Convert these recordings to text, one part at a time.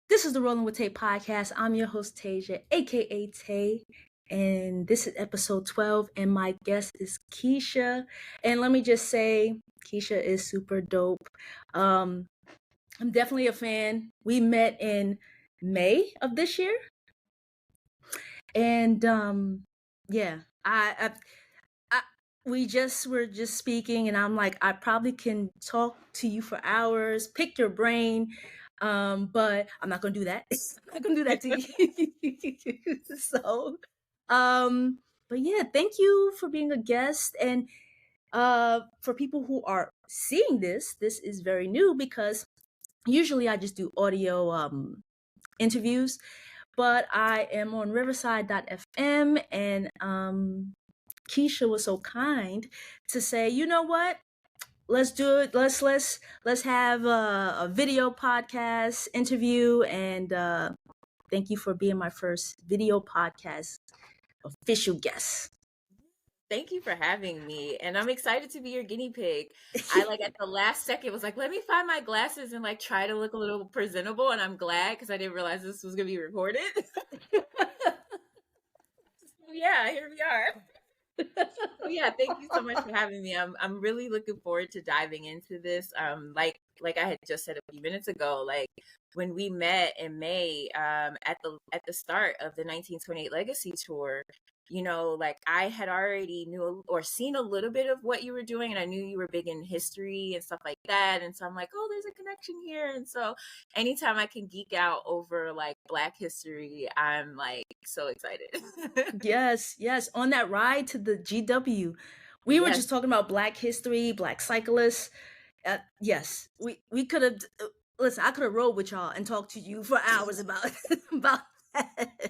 This is the Rolling with Tay podcast. I'm your host, Tasia, aka Tay, and this is episode 12. And my guest is Keshia. And let me just say, Keshia is super dope. Um, I'm definitely a fan. We met in May of this year, and yeah, I we just were just speaking, and I'm like, I probably can talk to you for hours, pick your brain, but I'm not gonna do that. I'm not gonna do that to you. So, um, but yeah, thank you for being a guest, and for people who are seeing this is very new because usually I just do audio interviews, but I am on Riverside.fm, and Keshia was so kind to say, you know what? Let's do it. Let's have a video podcast interview, and thank you for being my first video podcast official guest. Thank you for having me. And I'm excited to be your guinea pig. I at the last second was like, let me find my glasses and try to look a little presentable. And I'm glad because I didn't realize this was gonna be recorded. Yeah, here we are. Yeah, thank you so much for having me. I'm really looking forward to diving into this. Like I had just said a few minutes ago, when we met in May, at the start of the 1928 Legacy Tour, I had already knew or seen a little bit of what you were doing, and I knew you were big in history and stuff like that. And so I'm like, oh, there's a connection here. And so anytime I can geek out over Black history, I'm so excited. Yes. On that ride to the GW, we were Yes. just talking about Black history, Black cyclists. Yes, we could have. Listen, I could have rode with y'all and talked to you for hours about about that.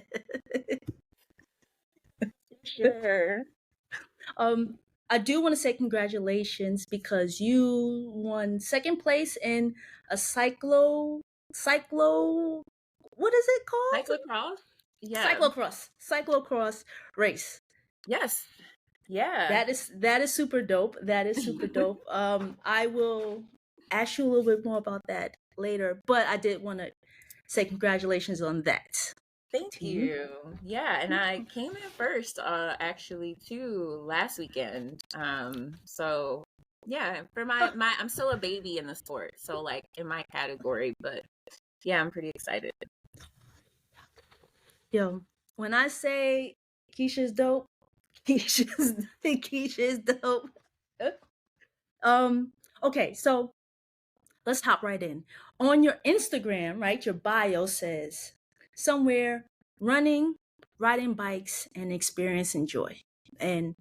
Sure. I do want to say congratulations because you won second place in a cyclo. What is it called? Cyclocross? Yeah. Cyclocross race. Yes. Yeah. That is super dope. That is super dope. I will ask you a little bit more about that later, but I did want to say congratulations on that Thank to you. you. Yeah, and I came in first actually too last weekend. So yeah, for my I'm still a baby in the sport. So in my category, but yeah, I'm pretty excited. Yo, when I say Keisha's dope, Keisha's dope. Um, okay, so let's hop right in. On your Instagram, right, your bio says somewhere running, riding bikes, and experiencing joy. And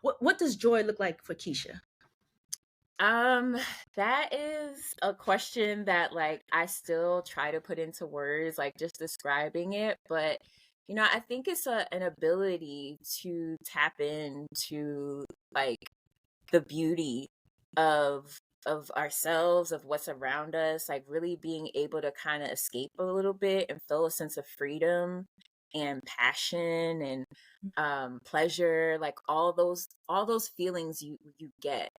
what does joy look like for Keshia? That is a question that I still try to put into words, just describing it, but I think it's an ability to tap into the beauty of ourselves, of what's around us, really being able to kind of escape a little bit and feel a sense of freedom and passion and pleasure, all those feelings you get.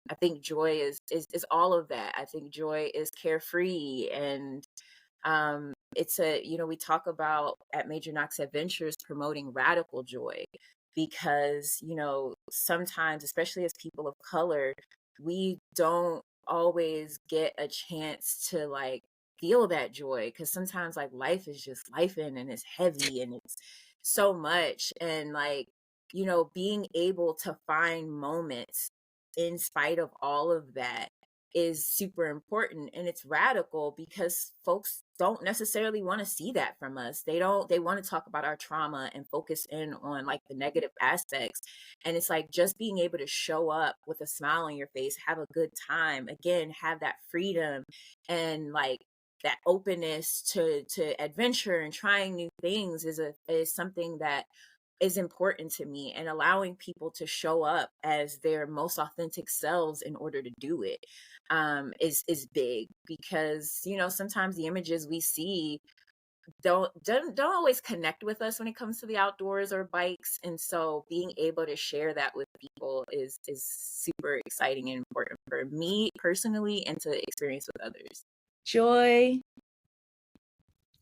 I think joy is all of that. I think joy is carefree, and it's we talk about at Major Knox Adventures promoting radical joy because sometimes, especially as people of color, we don't always get a chance to feel that joy because sometimes life is just life and it's heavy and it's so much, and being able to find moments in spite of all of that is super important, and it's radical because folks don't necessarily want to see that from us. They want to talk about our trauma and focus in on the negative aspects, and it's just being able to show up with a smile on your face, have a good time, again, have that freedom and that openness to adventure and trying new things is something that is important to me, and allowing people to show up as their most authentic selves in order to do it is big because sometimes the images we see don't always connect with us when it comes to the outdoors or bikes, and so being able to share that with people is super exciting and important for me personally and to experience with others. Joy,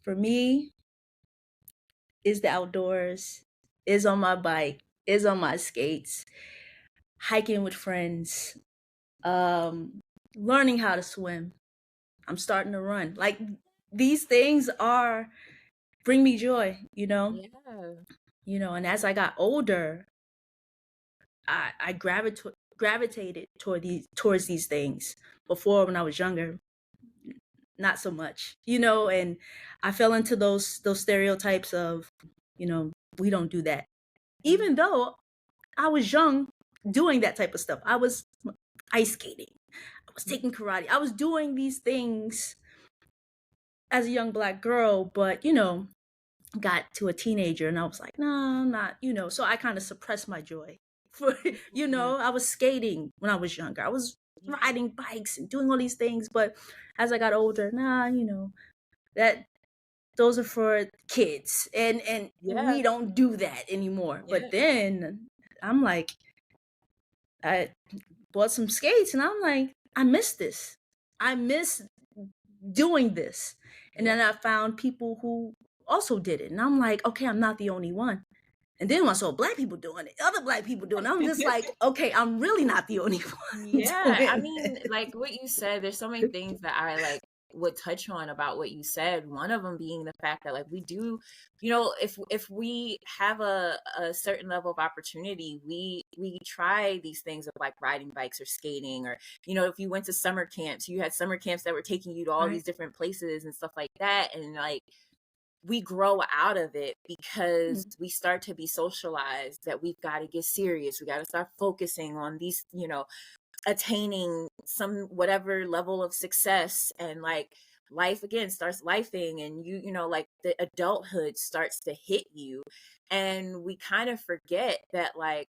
For me, is the outdoors, is on my bike, is on my skates, hiking with friends, um, learning how to swim. I'm starting to run. Like these things are bring me joy, Yeah. and as I got older, I gravitated towards these things. Before, when I was younger, not so much, and I fell into those stereotypes of, we don't do that. Even Mhm. though I was young doing that type of stuff. I was ice skating. I was taking karate. I was doing these things as a young Black girl, but, got to a teenager and I was like, no, I'm not, so I kind of suppressed my joy. For, Mhm. I was skating when I was younger. I was Yeah. riding bikes and doing all these things, but as I got older, nah, that those are for kids and we Yeah. don't do that anymore. But Yeah. then I'm like, I bought some skates and I'm like, I miss this. I miss doing this. And Yeah. then I found people who also did it. And I'm like, okay, I'm not the only one. And then when I saw Black people doing it, other Black people doing it, I'm just like, okay, I'm really not the only one Yeah, I doing mean, it. like what you said, there's so many things that I like would touch on about what you said. One of them being the fact that like we do, if we have a certain level of opportunity, we try these things of like riding bikes or skating or if you went to summer camps, you had summer camps that were taking you to all Right. these different places and stuff like that, and like we grow out of it because we start to be socialized that we've got to get serious. We got to start focusing on these, attaining some whatever level of success, and like life again starts lifing, and like the adulthood starts to hit you, and we kind of forget that like,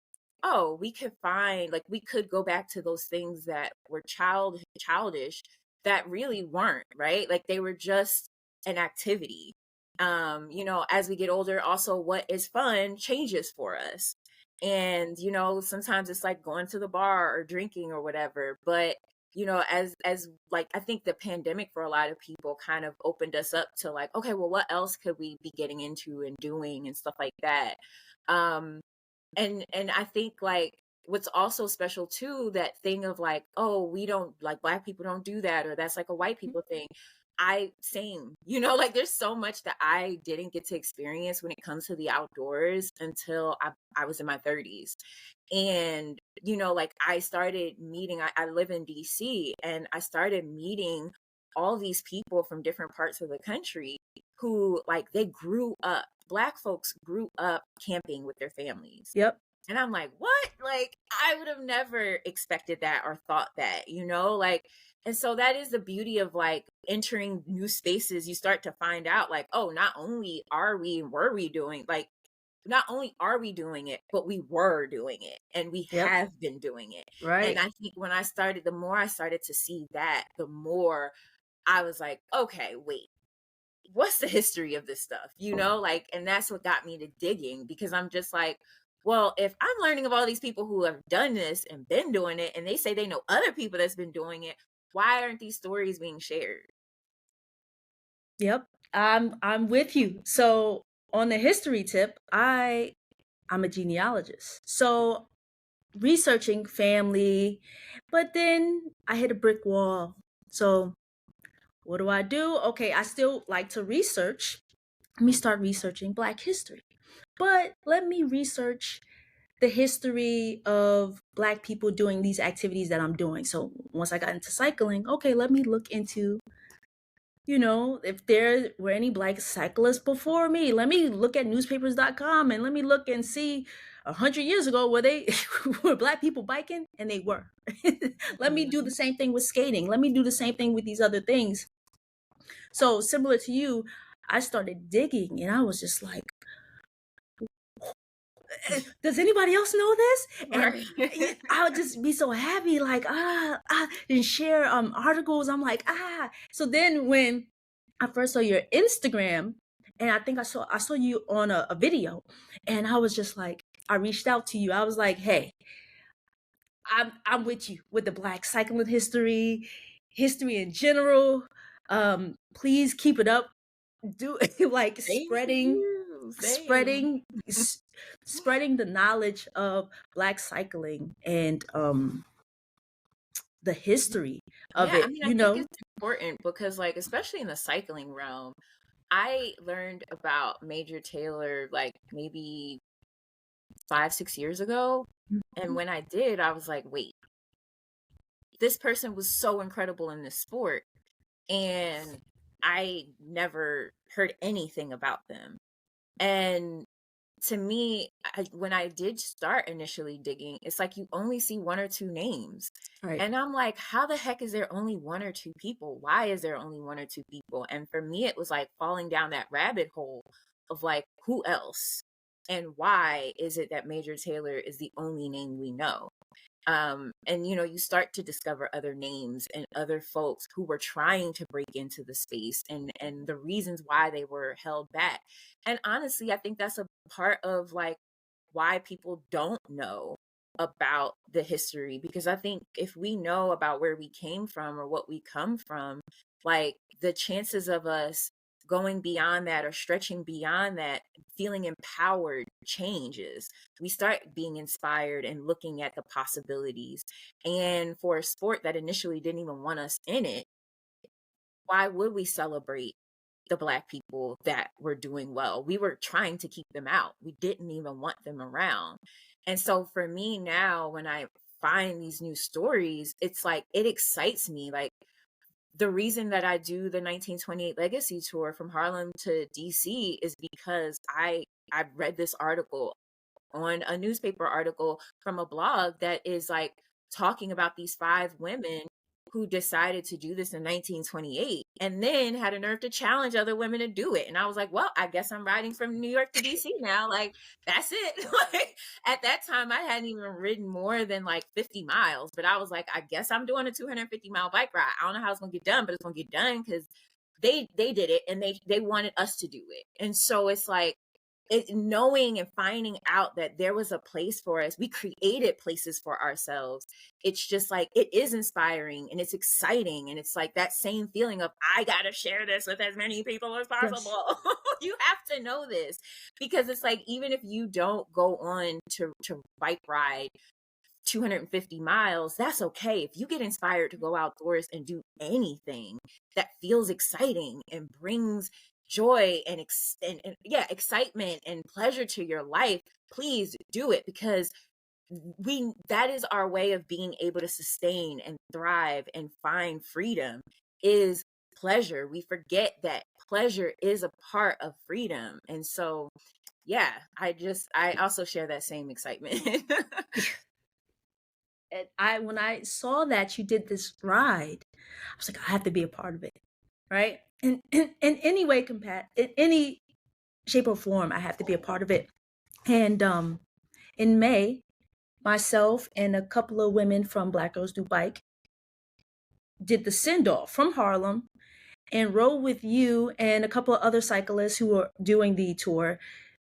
oh, we could find, like, we could go back to those things that were childish, that really weren't, right? Like they were just an activity. As we get older, also what is fun changes for us, and sometimes it's like going to the bar or drinking or whatever, but as like, I think the pandemic for a lot of people kind of opened us up to like, okay, well, what else could we be getting into and doing and stuff like that. um and I think like what's also special too, that thing of like, oh, we don't, like, Black people don't do that, or that's like a white people thing. I same, like there's so much that I didn't get to experience when it comes to the outdoors until I was in my 30s. And like I started meeting, I live in DC, and I started meeting all these people from different parts of the country who, like, they grew up, Black folks grew up camping with their families. Yep. And I'm like, what? Like, I would have never expected that or thought that, like, and so that is the beauty of like entering new spaces. You start to find out, like, oh, not only are we, were we doing, like, not only are we doing it, but we were doing it and we Yep. have been doing it. And Right. I think when I started, the more I started to see that, the more I was like, okay, wait, what's the history of this stuff, like, and that's what got me to digging, because I'm just like, well, if I'm learning of all these people who have done this and been doing it, and they say they know other people that's been doing it, why aren't these stories being shared? Yep. I'm with you. So on the history tip, I'm a genealogist. So researching family, but then I hit a brick wall. So what do I do? Okay, I still like to research. Let me start researching Black history. But let me research the history of Black people doing these activities that I'm doing. So once I got into cycling, okay, let me look into, if there were any Black cyclists before me. Let me look at newspapers.com and let me look and see 100 years ago were they were Black people biking, and they were. Let me do the Mhm. same thing with skating. Let me do the same thing with these other things. So similar to you, I started digging and I was just like, does anybody else know this? And Right. I would just be so happy, like, and share articles. I'm like, So then when I first saw your Instagram, and I think I saw you on a video, and I was just like, I reached out to you. I was like, hey, I'm with you with the Black cycling history in general. Please keep it up. do like Same for you. Same. spreading s- spreading the knowledge of Black cycling and the history of Yeah, I it, mean, I you think know? it's important because, like, especially in the cycling realm, I learned about Major Taylor like maybe 5, 6 years ago. And Mhm. when I did, I was like, wait, this person was so incredible in this sport. And I never heard anything about them. And to me, when I did start initially digging, it's like you only see one or two names. Right. And I'm like, how the heck is there only one or two people? Why is there only one or two people? And for me, it was like falling down that rabbit hole of like, who else? And why is it that Major Taylor is the only name we know? And you start to discover other names and other folks who were trying to break into the space and the reasons why they were held back. And honestly, I think that's a part of like why people don't know about the history, because I think if we know about where we came from or what we come from, like the chances of us going beyond that or stretching beyond that, feeling empowered changes. We start being inspired and looking at the possibilities. And for a sport that initially didn't even want us in it, why would we celebrate the Black people that were doing well? We were trying to keep them out. We didn't even want them around. And so for me now, when I find these new stories, it's like it excites me. Like the reason that I do the 1928 Legacy Tour from Harlem to DC is because I read this article on a newspaper article from a blog that is like talking about these five women who decided to do this in 1928 and then had a nerve to challenge other women to do it. And I was like, well, I guess I'm riding from New York to DC now. Like, that's it. Like, at that time, I hadn't even ridden more than like 50 miles, but I was like, I guess I'm doing a 250-mile bike ride. I don't know how it's going to get done, but it's going to get done because they did it and they wanted us to do it. And so it's like, knowing and finding out that there was a place for us, we created places for ourselves. It's just like it is inspiring and it's exciting, and it's like that same feeling of I gotta share this with as many people as Yes. possible. You have to know this, because it's like even if you don't go on to bike ride 250 miles, that's okay. If you get inspired to go outdoors and do anything that feels exciting and brings joy and yeah, excitement and pleasure to your life, please do it, because we that is our way of being able to sustain and thrive and find freedom is pleasure. We forget that pleasure is a part of freedom. And so yeah, I also share that same excitement. And when I saw that you did this ride, I was like, I have to be a part of it, right? In any way, in any shape or form, I have to be a part of it. And in May, myself and a couple of women from Black Girls Do Bike did the send off from Harlem and rode with you and a couple of other cyclists who were doing the tour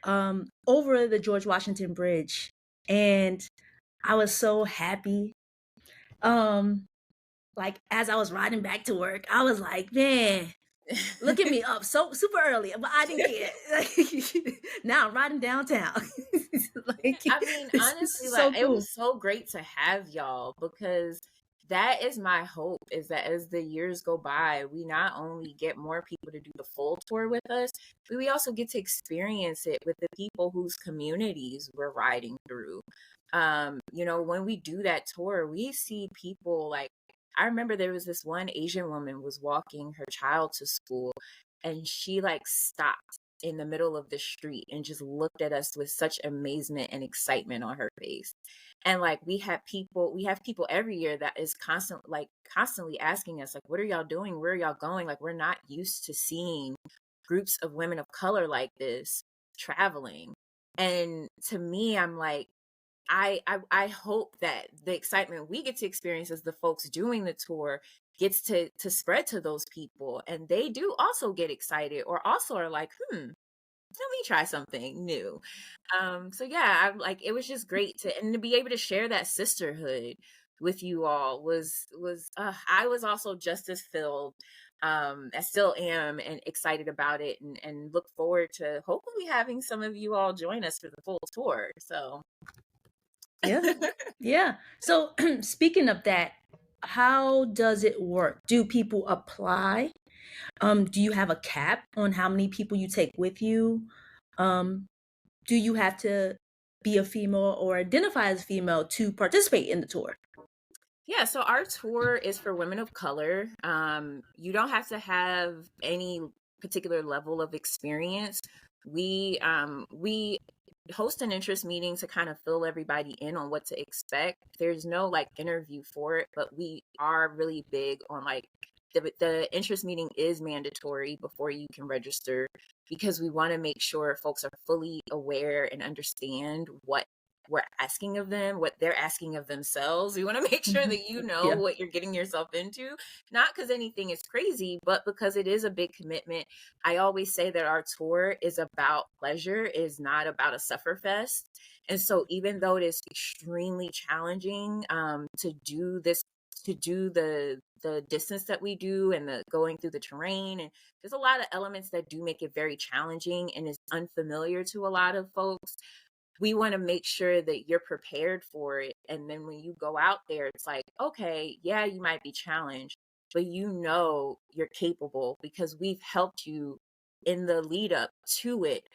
over the George Washington Bridge. And I was so happy. Um, like as I was riding back to work, I was like, man, look at me up so super early, but I didn't care. Like, now I'm riding downtown. Like I mean, it's honestly, like so it cool. was so great to have y'all, because that is my hope, is that as the years go by, we not only get more people to do the full tour with us, but we also get to experience it with the people whose communities we're riding through. When we do that tour, we see people like I remember there was this one Asian woman was walking her child to school, and she like stopped in the middle of the street and just looked at us with such amazement and excitement on her face. And like we have people every year that is constantly asking us like, what are y'all doing, where are y'all going? Like, we're not used to seeing groups of women of color like this traveling. And to me, I'm like, I hope that the excitement we get to experience as the folks doing the tour gets to spread to those people, and they do also get excited or also are like, let me try something new. So yeah, I'm like, it was just great to be able to share that sisterhood with you all was I was also just as filled. I still am and excited about it, and look forward to hopefully having some of you all join us for the full tour. So Yeah. Yeah. So speaking of that, how does it work? Do people apply? Do you have a cap on how many people you take with you? Um, do you have to be a female or identify as female to participate in the tour? yeah, so our tour is for women of color. You don't have to have any particular level of experience. We host an interest meeting to kind of fill everybody in on what to expect. There's no like interview for it, but we are really big on like the interest meeting is mandatory before you can register, because we want to make sure folks are fully aware and understand what we're asking of them, what they're asking of themselves. We want to make sure Mhm. that you know Yeah. what you're getting yourself into, not because anything is crazy, but because it is a big commitment. I always say that our tour is about pleasure, is not about a suffer fest. And so even though it is extremely challenging to do this, to do the distance that we do, and the going through the terrain, and there's a lot of elements that do make it very challenging and is unfamiliar to a lot of folks. We want to make sure that you're prepared for it. And then when you go out there, it's like, okay, yeah, you might be challenged, but you know you're capable because we've helped you in the lead up to it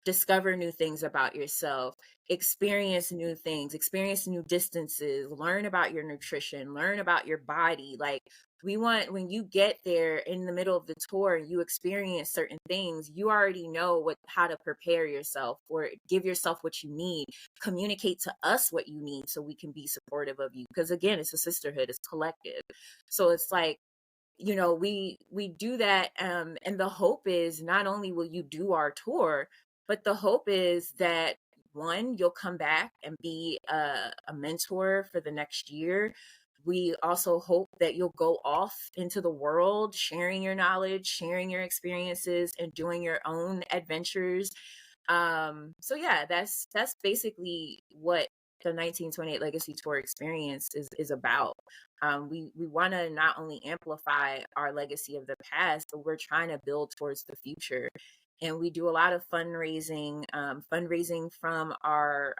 discover new things about yourself, experience new things, experience new distances, learn about your nutrition, learn about your body. Like, we want, when you get there in the middle of the tour and you experience certain things, you already know how to prepare yourself, or give yourself what you need, communicate to us what you need so we can be supportive of you, because again, it's a sisterhood, it's collective. So it's like, we do that, and the hope is not only will you do our tour, but the hope is that, one, you'll come back and be a mentor for the next year. We also hope that you'll go off into the world sharing your knowledge, sharing your experiences, and doing your own adventures. So yeah, that's basically what the 1928 Legacy Tour experience is about. We want to not only amplify our legacy of the past, but we're trying to build towards the future. And we do a lot of fundraising from our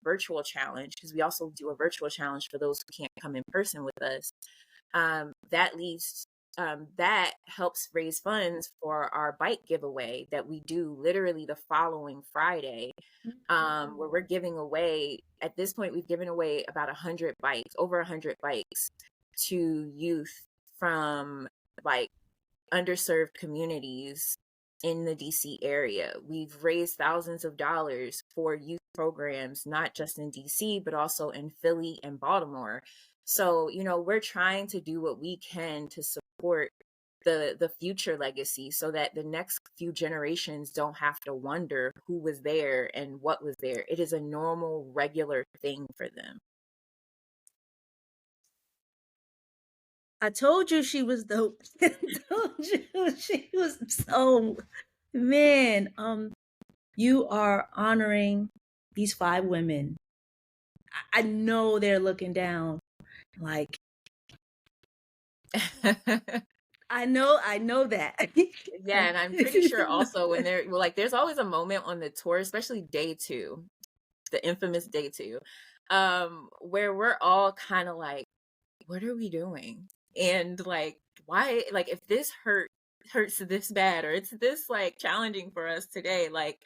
virtual challenge, because we also do a virtual challenge for those who can't come in person with us. That helps raise funds for our bike giveaway that we do literally the following Friday, where we're giving away, at this point, we've given away about 100 bikes, over 100 bikes, to youth from like underserved communities in the DC area. We've raised thousands of dollars for youth programs, not just in DC, but also in Philly and Baltimore. So, we're trying to do what we can to support the future legacy, so that the next few generations don't have to wonder who was there and what was there. It is a normal, regular thing for them. I told you she was dope. I told you she was so, man. You are honoring these five women. I know they're looking down. Like, I know that. Yeah, and I'm pretty sure also when they're, well, like, there's always a moment on the tour, especially day two, the infamous day two, where we're all kind of like, what are we doing? And like, why, like, if this hurts this bad, or it's this like challenging for us today, like,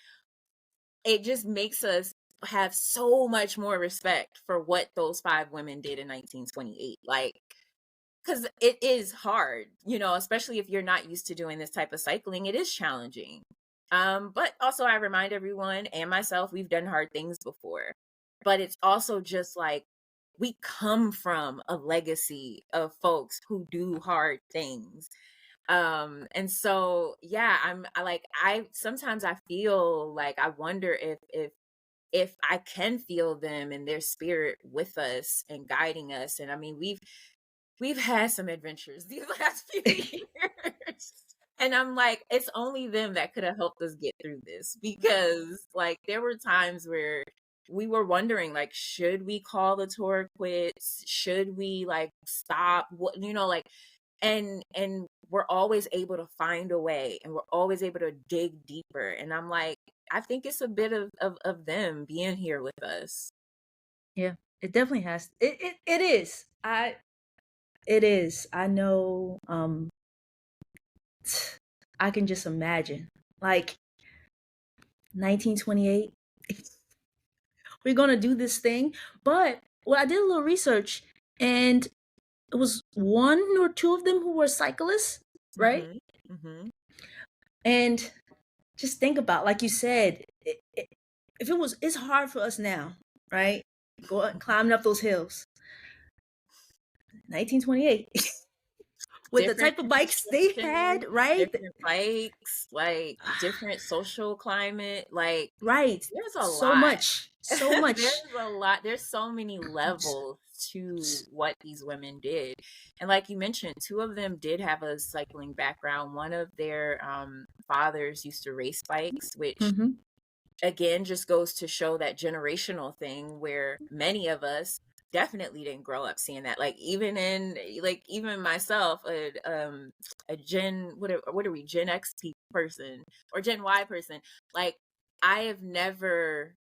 it just makes us have so much more respect for what those five women did in 1928. Like, because it is hard, especially if you're not used to doing this type of cycling, it is challenging. But also, I remind everyone and myself, we've done hard things before. But it's also just like, we come from a legacy of folks who do hard things. And so, yeah, I sometimes I feel like, I wonder if I can feel them and their spirit with us and guiding us. And I mean, we've had some adventures these last few years. And I'm like, it's only them that could have helped us get through this, because like, there were times where we were wondering, like, should we call the tour quits? Should we like stop? What, like, and we're always able to find a way and we're always able to dig deeper. And I'm like, I think it's a bit of them being here with us. Yeah, it definitely has. It is. It is. I know. I can just imagine, like 1928. We're gonna do this thing, but well, I did a little research, and it was one or two of them who were cyclists, right? Mm-hmm. Mm-hmm. And just think about, like you said, if it was, it's hard for us now, right? Go climbing up those hills. 1928, with the Different type of bikes they infrastructure, had, right? different bikes, like different social climate, like Right. there's a So lot. much, so much. There's a lot. There's so many levels to what these women did. And like you mentioned, two of them did have a cycling background. One of their fathers used to race bikes, which Mm-hmm. again just goes to show that generational thing where many of us definitely didn't grow up seeing that. Like even in like even myself, a gen what are we, Gen X person or Gen Y person, like I have never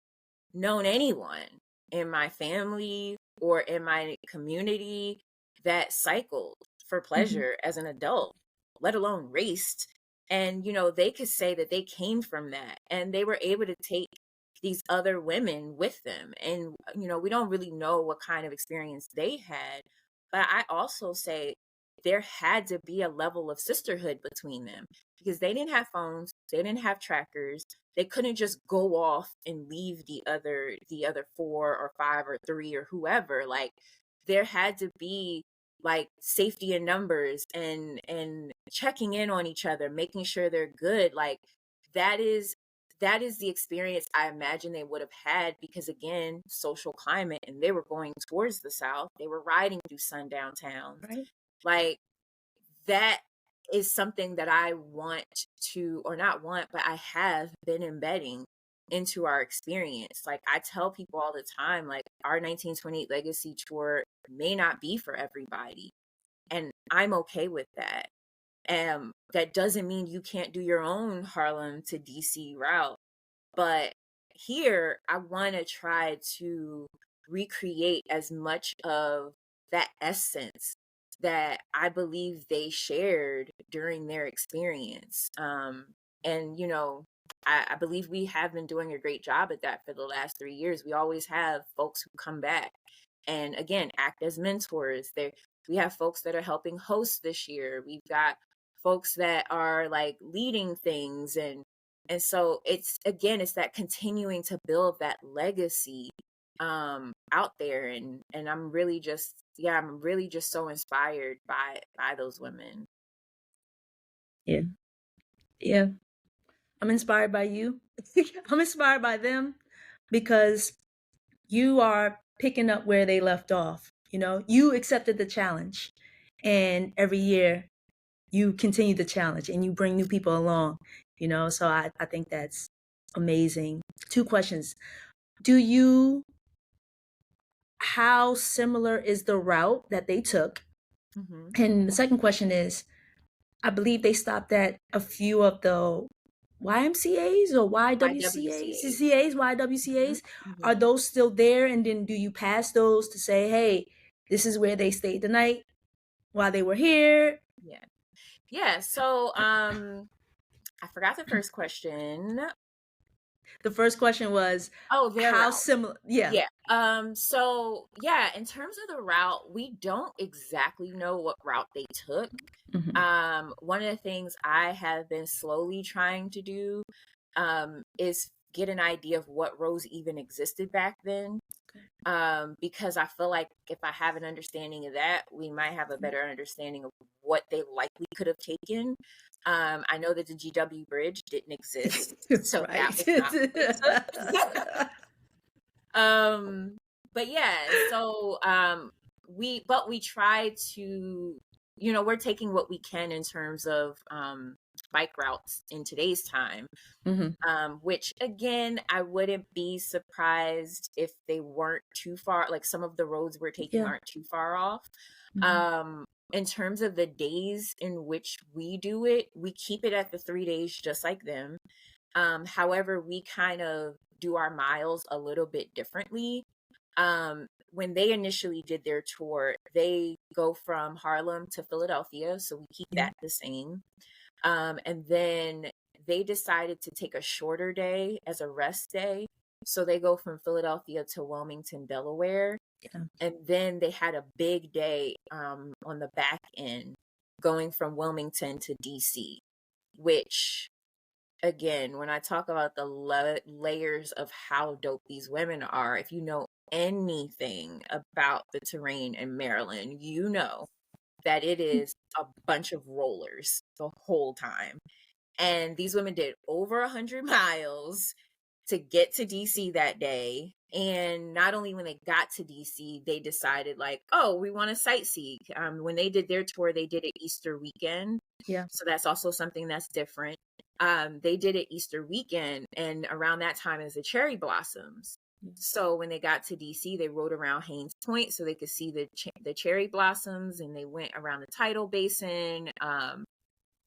known anyone in my family or in my community that cycled for Mm-hmm. pleasure as an adult, let alone raced. And, they could say that they came from that and they were able to take these other women with them. And, we don't really know what kind of experience they had. But I also say there had to be a level of sisterhood between them because they didn't have phones, they didn't have trackers, they couldn't just go off and leave the other four or five or three or whoever. Like there had to be like safety in numbers and checking in on each other, making sure they're good. Like that is that is the experience I imagine they would have had because again, social climate, and they were going towards the south, they were riding through sundown towns. Right. Like that is something that I want to, or not want, but I have been embedding into our experience. Like I tell people all the time, like our 1928 Legacy Tour may not be for everybody. And I'm okay with that. That doesn't mean you can't do your own Harlem to DC route. But here, I want to try to recreate as much of that essence that I believe they shared during their experience. And, I believe we have been doing a great job at that for the last 3 years. We always have folks who come back and, again, act as mentors. We have folks that are helping host this year. We've got folks that are like leading things and so it's that continuing to build that legacy out there and I'm really just so inspired by those women. Yeah. Yeah. I'm inspired by you. I'm inspired by them because you are picking up where they left off. You accepted the challenge, and every year you continue the challenge and you bring new people along. So I think that's amazing. Two questions. Do you How similar is the route that they took? Hmm. And the second question is, I believe they stopped at a few of the YMCA's or YWCA's, YWCA. CCA's, Hmm. YWCA's. Are Hmm. those still there? And then do you pass those to say, hey, this is where they stayed the night while they were here? Yeah. Yeah. So I forgot the first question. The first question was, Oh, their how route. similar? Yeah. Yeah. So yeah, in terms of the route, we don't exactly know what route they took. Hmm. One of the things I have been slowly trying to do is get an idea of what roads even existed back then. Because I feel like if I have an understanding of that, we might have a better understanding of what they likely could have taken. I know that the GW Bridge didn't exist, so that Right. was not what they took. um, but yeah, so we try to, we're taking what we can in terms of bike routes in today's time. Hmm. Which again, I wouldn't be surprised if they weren't too far, like some of the roads we're taking Yeah. aren't too far off. Hmm. Um, in terms of the days in which we do it, we keep it at the 3 days just like them. However, we kind of do our miles a little bit differently. When they initially did their tour, they go from Harlem to Philadelphia, so we keep Yeah. that the same. And then they decided to take a shorter day as a rest day. So they go from Philadelphia to Wilmington, Delaware. Yeah. And then they had a big day on the back end going from Wilmington to DC, which, again, when I talk about the layers of how dope these women are, if you know anything about the terrain in Maryland, you know that it is a bunch of rollers the whole time. And these women did over 100 miles to get to DC that day. And not only when they got to DC, they decided, like, oh, we want to sightsee. When they did their tour, they did it Easter weekend. Yeah. So that's also something that's different. They did it Easter weekend, and around that time is the cherry blossoms. So when they got to DC, they rode around Haynes Point so they could see the cherry blossoms, and they went around the tidal basin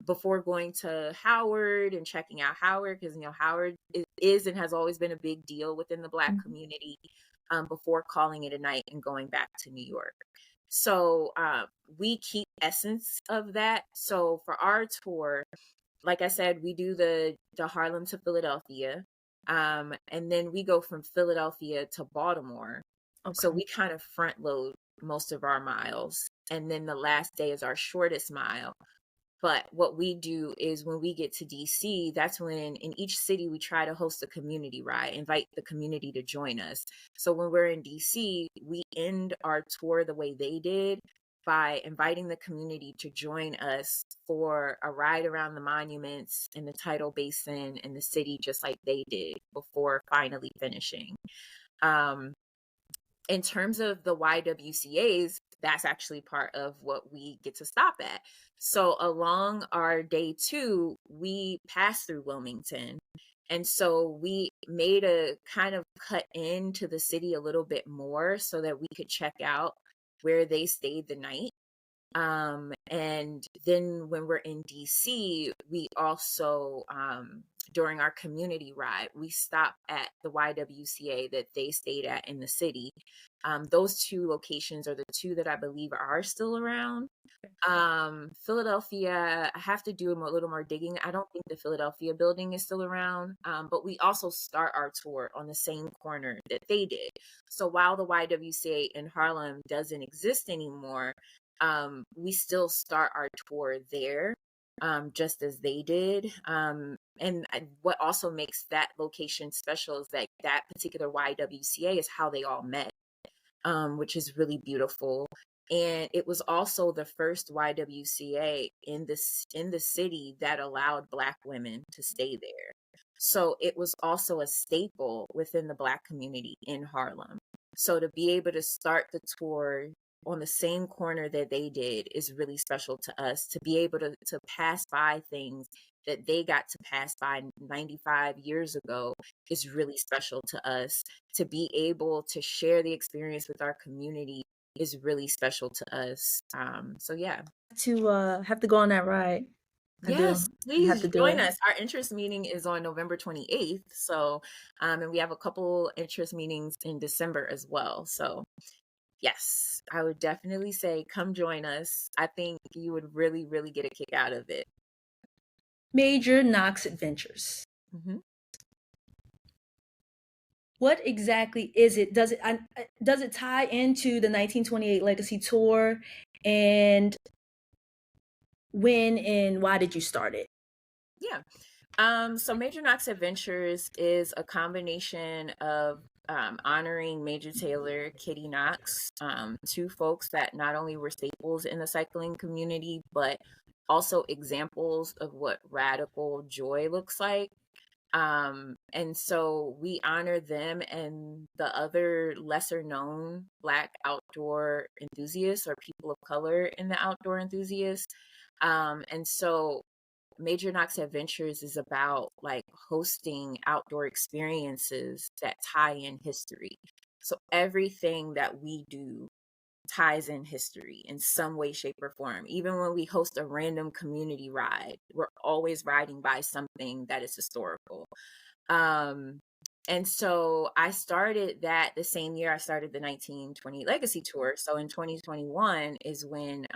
before going to Howard and checking out Howard, because Howard is and has always been a big deal within the Black community, before calling it a night and going back to New York. So we keep essence of that. So for our tour, like I said, we do the Harlem to Philadelphia, and then we go from Philadelphia to Baltimore. So Okay. we kind of front load most of our miles, and then the last day is our shortest mile. But what we do is when we get to DC, that's when in each city we try to host a community ride, invite the community to join us. So when we're in DC, we end our tour the way they did by inviting the community to join us for a ride around the monuments in the tidal basin in the city, just like they did before finally finishing. In terms of the YWCAs, that's actually part of what we get to stop at. So along our day 2, we passed through Wilmington. And so we made a kind of cut into the city a little bit more so that we could check out where they stayed the night. And then when we're in DC, we also, during our community ride, we stop at the YWCA that they stayed at in the city. Those 2 locations are the 2 that I believe are still around. Philadelphia, I have to do a little more digging. I don't think the Philadelphia building is still around, but we also start our tour on the same corner that they did. So while the YWCA in Harlem doesn't exist anymore, we still start our tour there, just as they did. And what also makes that location special is that that particular YWCA is how they all met, which is really beautiful. And it was also the first YWCA in the city that allowed Black women to stay there. So it was also a staple within the Black community in Harlem. So to be able to start the tour on the same corner that they did is really special to us. To be able to pass by things that they got to pass by 95 years ago is really special to us. To be able to share the experience with our community is really special to us. So yeah. To have to go on that ride. I do. Yes, I have please to do join it. us. Our interest meeting is on November 28th. So, and we have a couple interest meetings in December as well. So yes, I would definitely say come join us. I think you would really, really get a kick out of it. Major Knox Adventures. Hmm. What exactly is it? Does it tie into the 1928 Legacy Tour? And when and why did you start it? Yeah. So Major Knox Adventures is a combination of honoring Major Taylor, Kitty Knox, 2 folks that not only were staples in the cycling community, but also examples of what radical joy looks like. And so we honor them and the other lesser known Black outdoor enthusiasts or people of color in the outdoor enthusiasts. And so Major Knox Adventures is about like hosting outdoor experiences that tie in history. So everything that we do ties in history in some way, shape, or form. Even when we host a random community ride, we're always riding by something that is historical. Um, and so I started that the same year I started the 1920 Legacy Tour. So in 2021 is when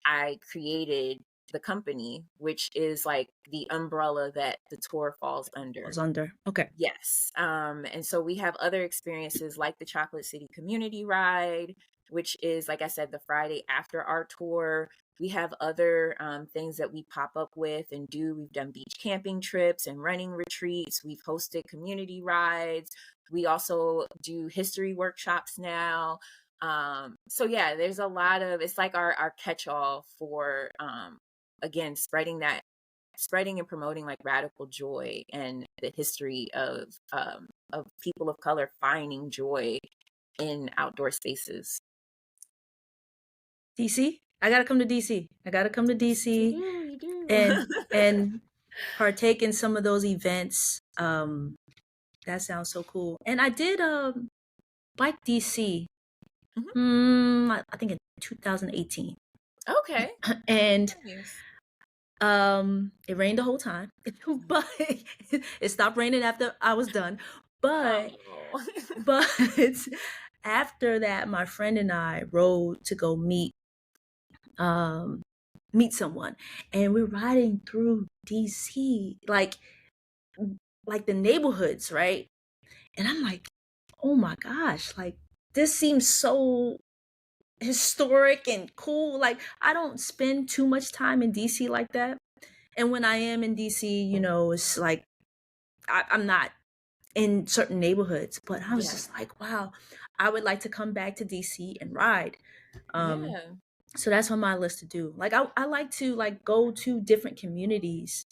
I created the company, which is like the umbrella that the tour falls under. Was under. Okay. Yes. And so we have other experiences like the Chocolate City Community Ride, which is, like I said, the Friday after our tour. We have other things that we pop up with and do. We've done beach camping trips and running retreats. We've hosted community rides. We also do history workshops now. So yeah, there's a lot of, it's like our catch-all for, again, spreading and promoting like radical joy and the history of people of color finding joy in outdoor spaces. DC. I gotta come to DC. I gotta come to You DC do, you and do. partake in some of those events. That sounds so cool. And I did like DC. Mhm. I think in 2018, Okay, and nice. it rained the whole time, but it stopped raining after I was done. But Oh. but after that, my friend and I rode to go um meet someone, and we're riding through DC, like the neighborhoods, right? And I'm like, oh my gosh, like this seems so historic and cool. Like I don't spend too much time in DC like that. And when I am in DC, it's like I'm not in certain neighborhoods, but I was Yeah, just like, wow, I would like to come back to DC and ride. Um, yeah, so that's on my list to do. Like I like to like go to different communities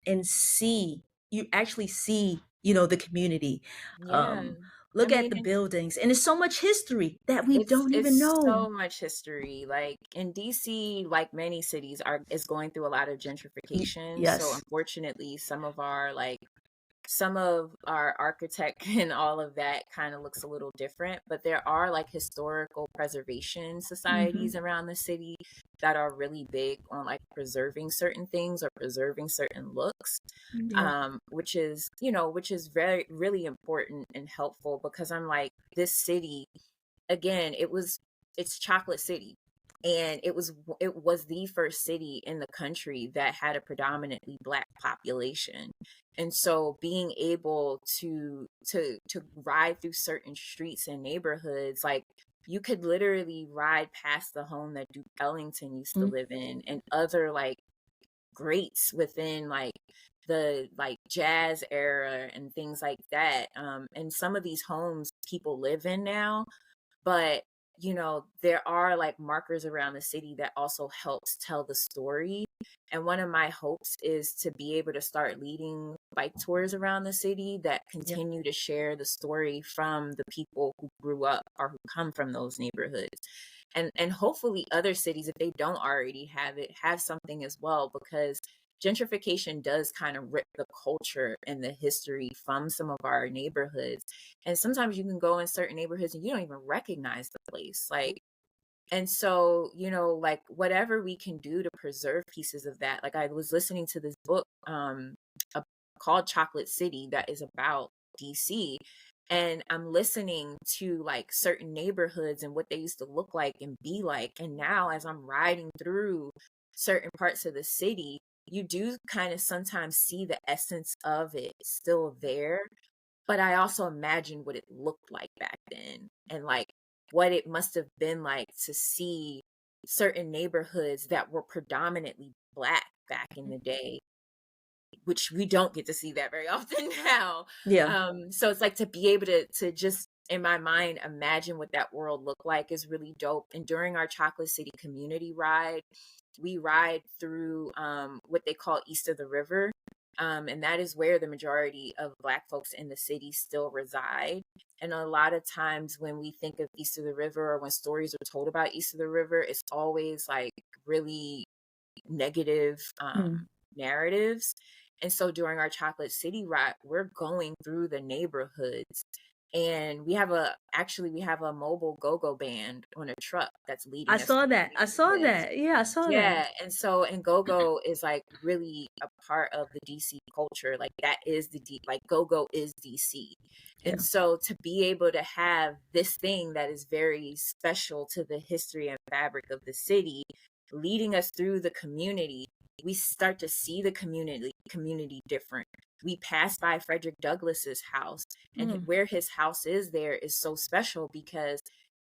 and see, you actually see, the community. yeah. Um, I look at mean, the buildings, and there's so much history that we don't even it's know. so much history. Like in DC, like many cities is going through a lot of gentrification. So Yes. unfortunately, some of our architect and all of that kind of looks a little different, but there are like historical preservation Hmm. societies around the city that are really big on like preserving certain things or preserving certain looks, Yeah. which is very really important and helpful, because I'm like, this city, again, it's Chocolate City, and it was the first city in the country that had a predominantly Black population. And so being able to ride through certain streets and neighborhoods, like you could literally ride past the home that Duke Ellington used to Mhm. live in, and other like greats within like the like jazz era and things like that. And some of these homes people live in now, but there are like markers around the city that also helps tell the story. And one of my hopes is to be able to start leading bike tours around the city that Yeah. continue to share the story from the people who grew up or who come from those neighborhoods. And hopefully other cities, if they don't already have it, have something as well, because gentrification does kind of rip the culture and the history from some of our neighborhoods. And sometimes you can go in certain neighborhoods and you don't even recognize the place. Like, and so, like whatever we can do to preserve pieces of that. Like I was listening to this book uh, called Chocolate City that is about DC, and I'm listening to like certain neighborhoods and what they used to look like and be like. And now as I'm riding through certain parts of the city, you do kind of sometimes see the essence of it still there, but I also imagine what it looked like back then, and like what it must have been like to see certain neighborhoods that were predominantly Black back in the day, which we don't get to see that very often now. Yeah. So it's like to be able to just in my mind imagine what that world looked like is really dope. And during our Chocolate City community ride, we ride through what they call East of the River. And that is where the majority of Black folks in the city still reside. And a lot of times when we think of East of the River, or when stories are told about East of the River, it's always like really negative Mm. narratives. And so during our Chocolate City ride, we're going through the neighborhoods And we have a mobile go-go band on a truck that's I leading us saw through that. I the saw neighborhoods. that. Yeah, I saw that. Yeah, and go-go is like really a part of the DC culture. Like that is like go-go is DC. And Yeah. so to be able to have this thing that is very special to the history and fabric of the city leading us through the community, we start to see the community different. We pass by Frederick Douglass's house, and Mm. where his house is there is so special because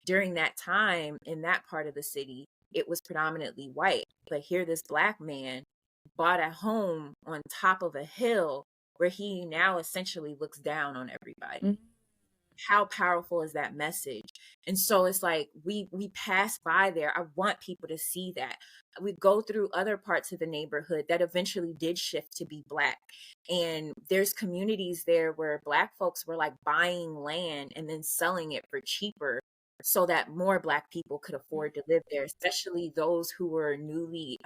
during that time in that part of the city, it was predominantly white. But here, this black man bought a home on top of a hill where he now essentially looks down on everybody. Mm. How powerful is that message? And so it's like we pass by there. I want people to see that. We go through other parts of the neighborhood that eventually did shift to be black, and there's communities there where black folks were like buying land and then selling it for cheaper so that more black people could afford to live there, especially those who were newly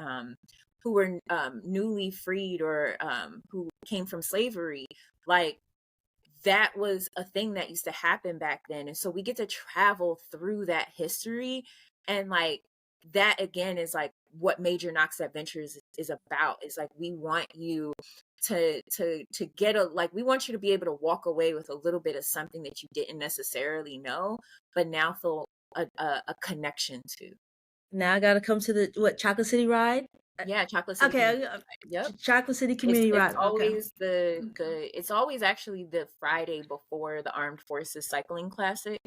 freed or who came from slavery. Like that was a thing that used to happen back then. And so we get to travel through that history. And like that again is like what Major Knox Adventures is about. Is like we want you to get a like we want you to be able to walk away with a little bit of something that you didn't necessarily know, but now feel a connection to. Now I gotta come to the what Chocolate City ride. Uh, Yeah, Chocolate City Okay, Community. Yep. Chocolate City It's Community it's Ride. Okay. always it's always actually the Friday before the Armed Forces Cycling Classic.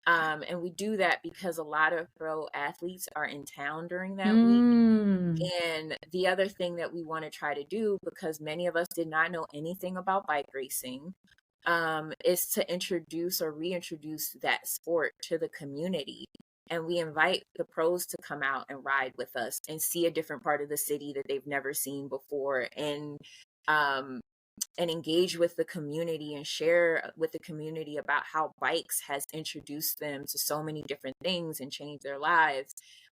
And we do that because a lot of pro athletes are in town during that week. Mm. And the other thing that we want to try to do, because many of us did not know anything about bike racing, is to introduce or reintroduce that sport to the community. And we invite the pros to come out and ride with us and see a different part of the city that they've never seen before, um, and engage with the community and share with the community about how bikes has introduced them to so many different things and changed their lives.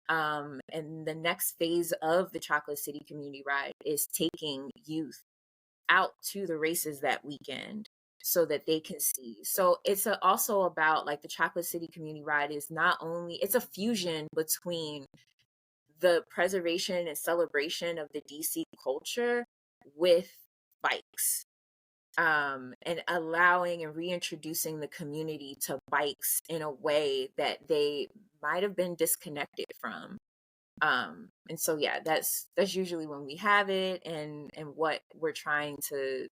And the next phase of the Chocolate City Community Ride is taking youth out to the races that weekend so that they can see. So it's also about like the Chocolate City Community Ride is not only, it's a fusion between the preservation and celebration of the DC culture with bikes, and allowing and reintroducing the community to bikes in a way that they might have been disconnected from. And so yeah, that's usually when we have it, and what we're trying to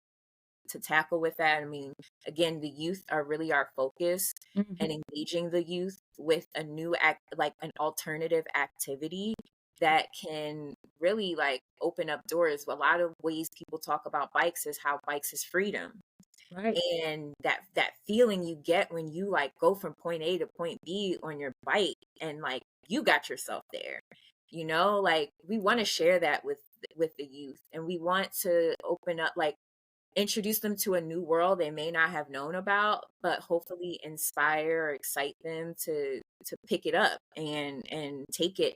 tackle with that. I mean, again, the youth are really our focus, Mhm. and engaging the youth with a new act, like an alternative activity that can really like open up doors. A lot of ways people talk about bikes is how bikes is freedom, Right. and that feeling you get when you like go from point A to point B on your bike and like you got yourself there. Like we want to share that with the youth, and we want to open up, like introduce them to a new world they may not have known about, but hopefully inspire or excite them to pick it up and take it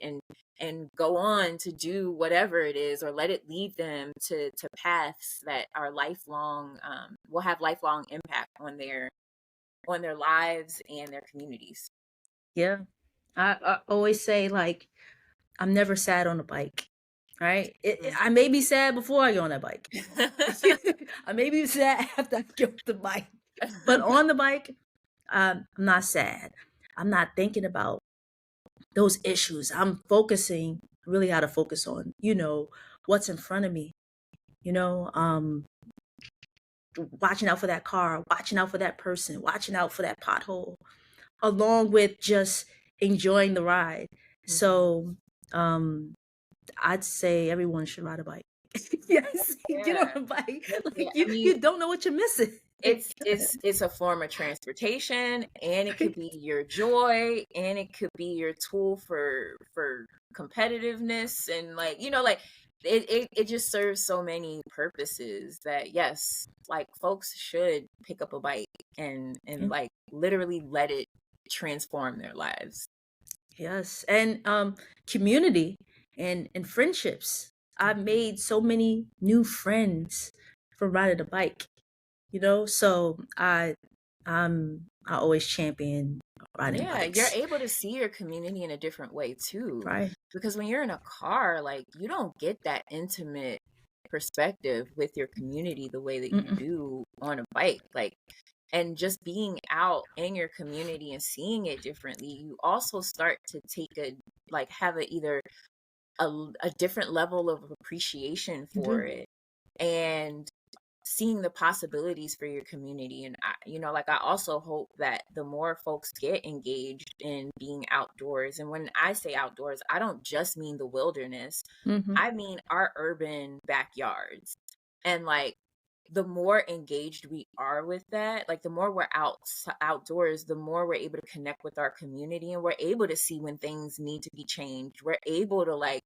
and go on to do whatever it is, or let it lead them to paths that are lifelong, will have lifelong impact on their lives and their communities. Yeah. I always say like I'm never sad on a bike. Right? I may be sad before I get on that bike. I may be sad after I get off the bike. But on the bike, I'm not sad. I'm not thinking about those issues. I'm focusing, really how to focus on, what's in front of me, you know, um, watching out for that car, watching out for that person, watching out for that pothole, along with just enjoying the ride. Mhm. So, um, I'd say everyone should ride a bike. Yes, get on Yeah. a bike. Yeah. Like I mean, you don't know what you're missing. it's a form of transportation, and it could be your joy, and it could be your tool for competitiveness, and like like it just serves so many purposes that yes, like folks should pick up a bike and Yeah. like literally let it transform their lives. Yes, and community and friendships. I've Mhm. made so many new friends from riding a bike. So I always champion riding Yeah, you're bikes. able to see your community in a different way too. Right. Because when you're in a car, like you don't get that intimate perspective with your community the way that you Mm-mm. do on a bike. Like, and just being out in your community and seeing it differently, you also start to take a, like, have a either a different level of appreciation You for do. it. And seeing the possibilities for your community. And like, I also hope that the more folks get engaged in being outdoors, and when I say outdoors, I don't just mean the wilderness, Mm-hmm. I mean our urban backyards. And like, the more engaged we are with that, like the more we're outdoors, the more we're able to connect with our community, and we're able to see when things need to be changed. We're able to, like,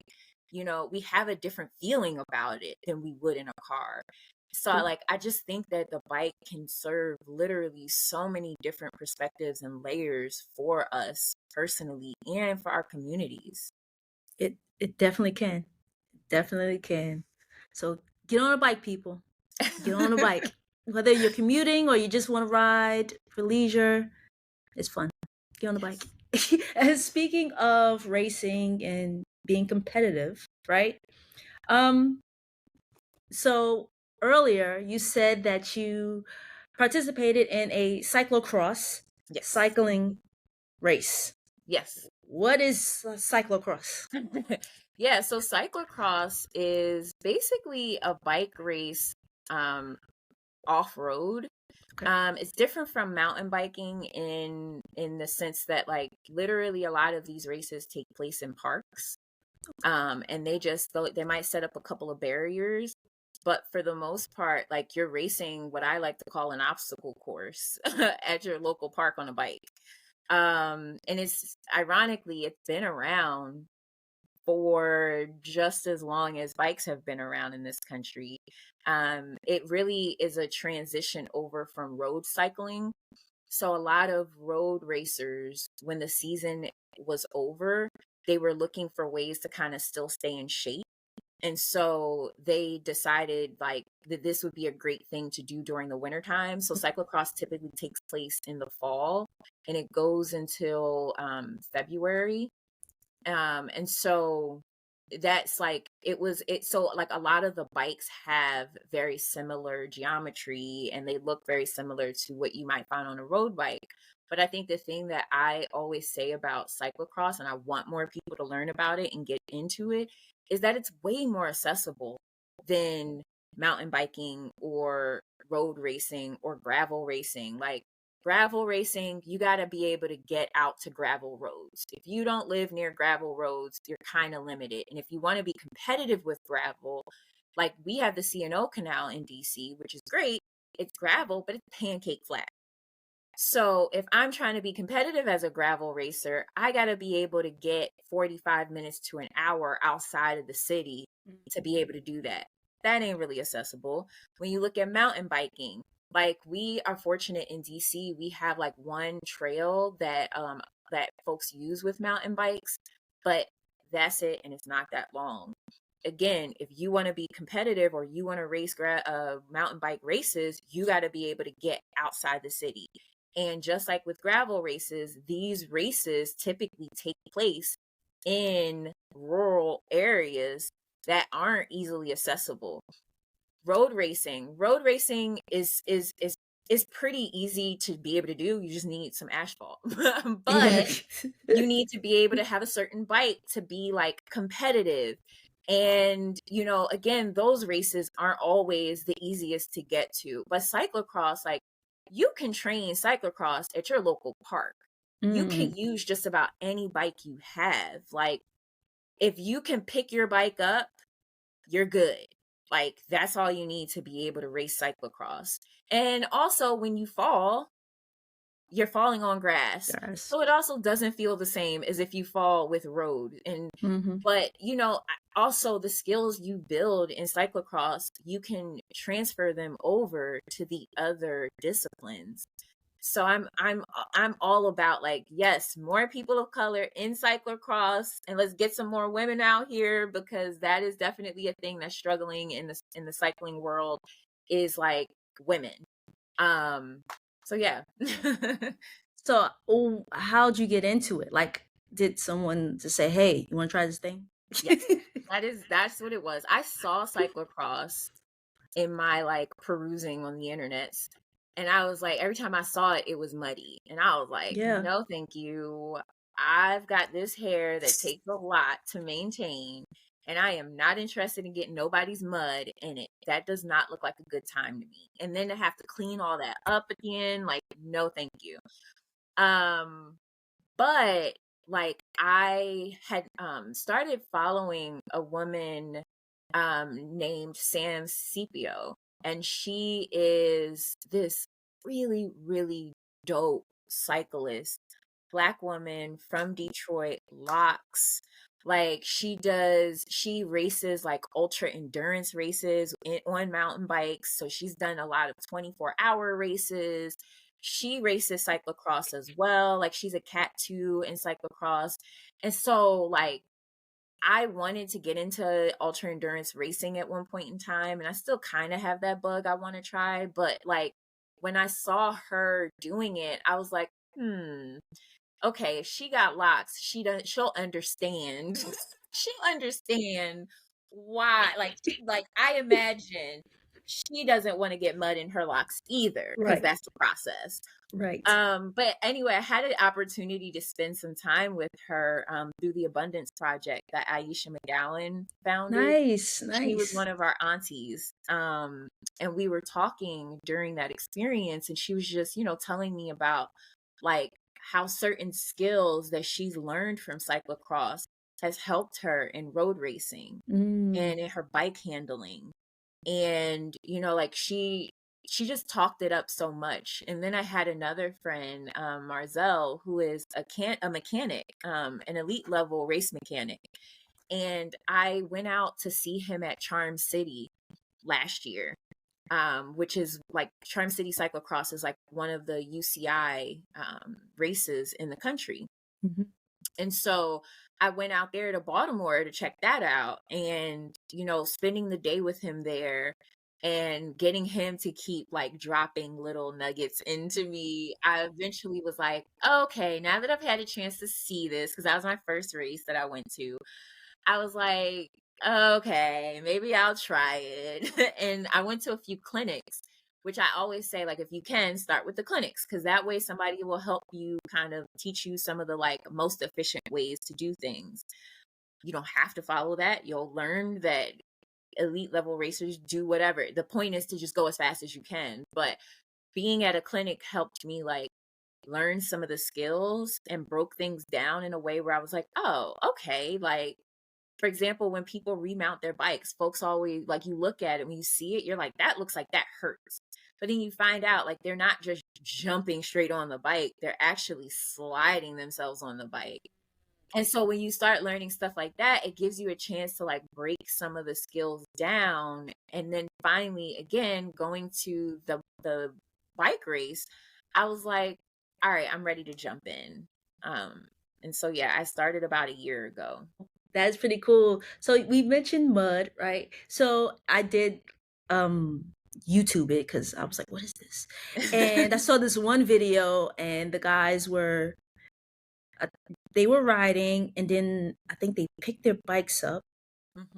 we have a different feeling about it than we would in a car. So True. like, I just think that the bike can serve literally so many different perspectives and layers for us personally and for our communities. It definitely can. Definitely can. So get on a bike, people. Get on a bike. Whether you're commuting or you just want to ride for leisure, it's fun. Get on a bike. Yes. And speaking of racing and being competitive, right? Um, so earlier you said that you participated in a cyclocross Yes. cycling race. Yes. What is cyclocross? Yeah, so cyclocross is basically a bike race, off-road. Okay. It's different from mountain biking in the sense that, like, literally a lot of these races take place in parks. And they might set up a couple of barriers, but for the most part, like, you're racing what I like to call an obstacle course at your local park on a bike. And it's ironically, it's been around for just as long as bikes have been around in this country. It really is a transition over from road cycling. So a lot of road racers, when the season was over, they were looking for ways to kind of still stay in shape. And so they decided, like, that this would be a great thing to do during the wintertime. So cyclocross typically takes place in the fall, and it goes until February. And so that's like, so like, a lot of the bikes have very similar geometry, and they look very similar to what you might find on a road bike. But I think the thing that I always say about cyclocross, and I want more people to learn about it and get into it, is that it's way more accessible than mountain biking or road racing or gravel racing. Like, gravel racing, you got to be able to get out to gravel roads. If you don't live near gravel roads, you're kind of limited. And if you want to be competitive with gravel, like, we have the C&O Canal in DC, which is great. It's gravel, but it's pancake flat. So if I'm trying to be competitive as a gravel racer, I got to be able to get 45 minutes to an hour outside of the city to be able to do that. That ain't really accessible. When you look at mountain biking, like, we are fortunate in DC, we have like one trail that folks use with mountain bikes, but that's it, and it's not that long. Again, if you want to be competitive or you want to race mountain bike races, you got to be able to get outside the city. And just like with gravel races, these races typically take place in rural areas that aren't easily accessible. Road racing is pretty easy to be able to do. You just need some asphalt. Yeah. But you need to be able to have a certain bike to be, like, competitive. And again, those races aren't always the easiest to get to. But cyclocross, like, you can train cyclocross at your local park. You can Mm. use just about any bike you have. Like, if you can pick your bike up, you're good. Like, that's all you need to be able to race cyclocross. And also, when you fall, you're falling on grass. Guys. So it also doesn't feel the same as if you fall with road. And Mm-hmm. but also, the skills you build in cyclocross, you can transfer them over to the other disciplines. So I'm all about, like, yes, more people of color in cyclocross, and let's get some more women out here, because that is definitely a thing that's struggling in the cycling world, is like, women. Um So yeah. So, how'd you get into it? Like, did someone just say, "Hey, you wanna try this thing?" Yes. That's what it was. I saw cyclocross in my like perusing on the internet. And I was like, every time I saw it, it was muddy. And I was like, Yeah. no, thank you. I've got this hair that takes a lot to maintain. And I am not interested in getting nobody's mud in it. That does not look like a good time to me. And then to have to clean all that up again, like, no, thank you. Um, but like I had started following a woman named Sam Scipio, and she is this really, really dope cyclist, Black woman from Detroit, locks. Like she races like ultra endurance races on mountain bikes. So she's done a lot of 24-hour races. She races cyclocross as well. Like she's a cat 2 in cyclocross. And so like I wanted to get into ultra endurance racing at one point in time, and I still kind of have that bug I want to try. But like when I saw her doing it, I was like, okay, if she got locks, she'll understand. She'll understand why. Like I imagine she doesn't want to get mud in her locks either, because Right, that's the process. right. But anyway, I had an opportunity to spend some time with her through the Abundance Project that Aisha McGowan founded. Nice, She was nice. one of our aunties. And we were talking during that experience, and she was just, telling me about like how certain skills that she's learned from cyclocross has helped her in road racing Mm, and in her bike handling. And like she just talked it up so much. And then I had another friend, Marzell, who is a mechanic, an elite level race mechanic, and I went out to see him at Charm City last year, which is like Charm City Cyclocross is like one of the UCI races in the country. mhm. And so I went out there to Baltimore to check that out, and, spending the day with him there and getting him to keep like dropping little nuggets into me. I eventually was like, okay, now that I've had a chance to see this, because that was my first race that I went to, I was like, okay, maybe I'll try it. And I went to a few clinics, which I always say, like, if you can start with the clinics, because that way somebody will help you kind of teach you some of the like most efficient ways to do things. You don't have to follow that. You'll learn that elite level racers do whatever. The point is to just go as fast as you can. But being at a clinic helped me like learn some of the skills and broke things down in a way where I was like, oh, okay, like for example, when people remount their bikes, folks always like you look at it, when you see it, you're like, that looks like that hurts. But then you find out like they're not just jumping straight on the bike, they're actually sliding themselves on the bike. And so when you start learning stuff like that, it gives you a chance to like break some of the skills down. And then finally, again, going to the bike race, I was like, all right, I'm ready to jump in. Um, and so yeah, I started about a year ago. That's pretty cool. So we mentioned mud, right? So I did YouTube it because I was like, what is this? And I saw this one video and the guys were uh, they were riding and then I think they picked their bikes up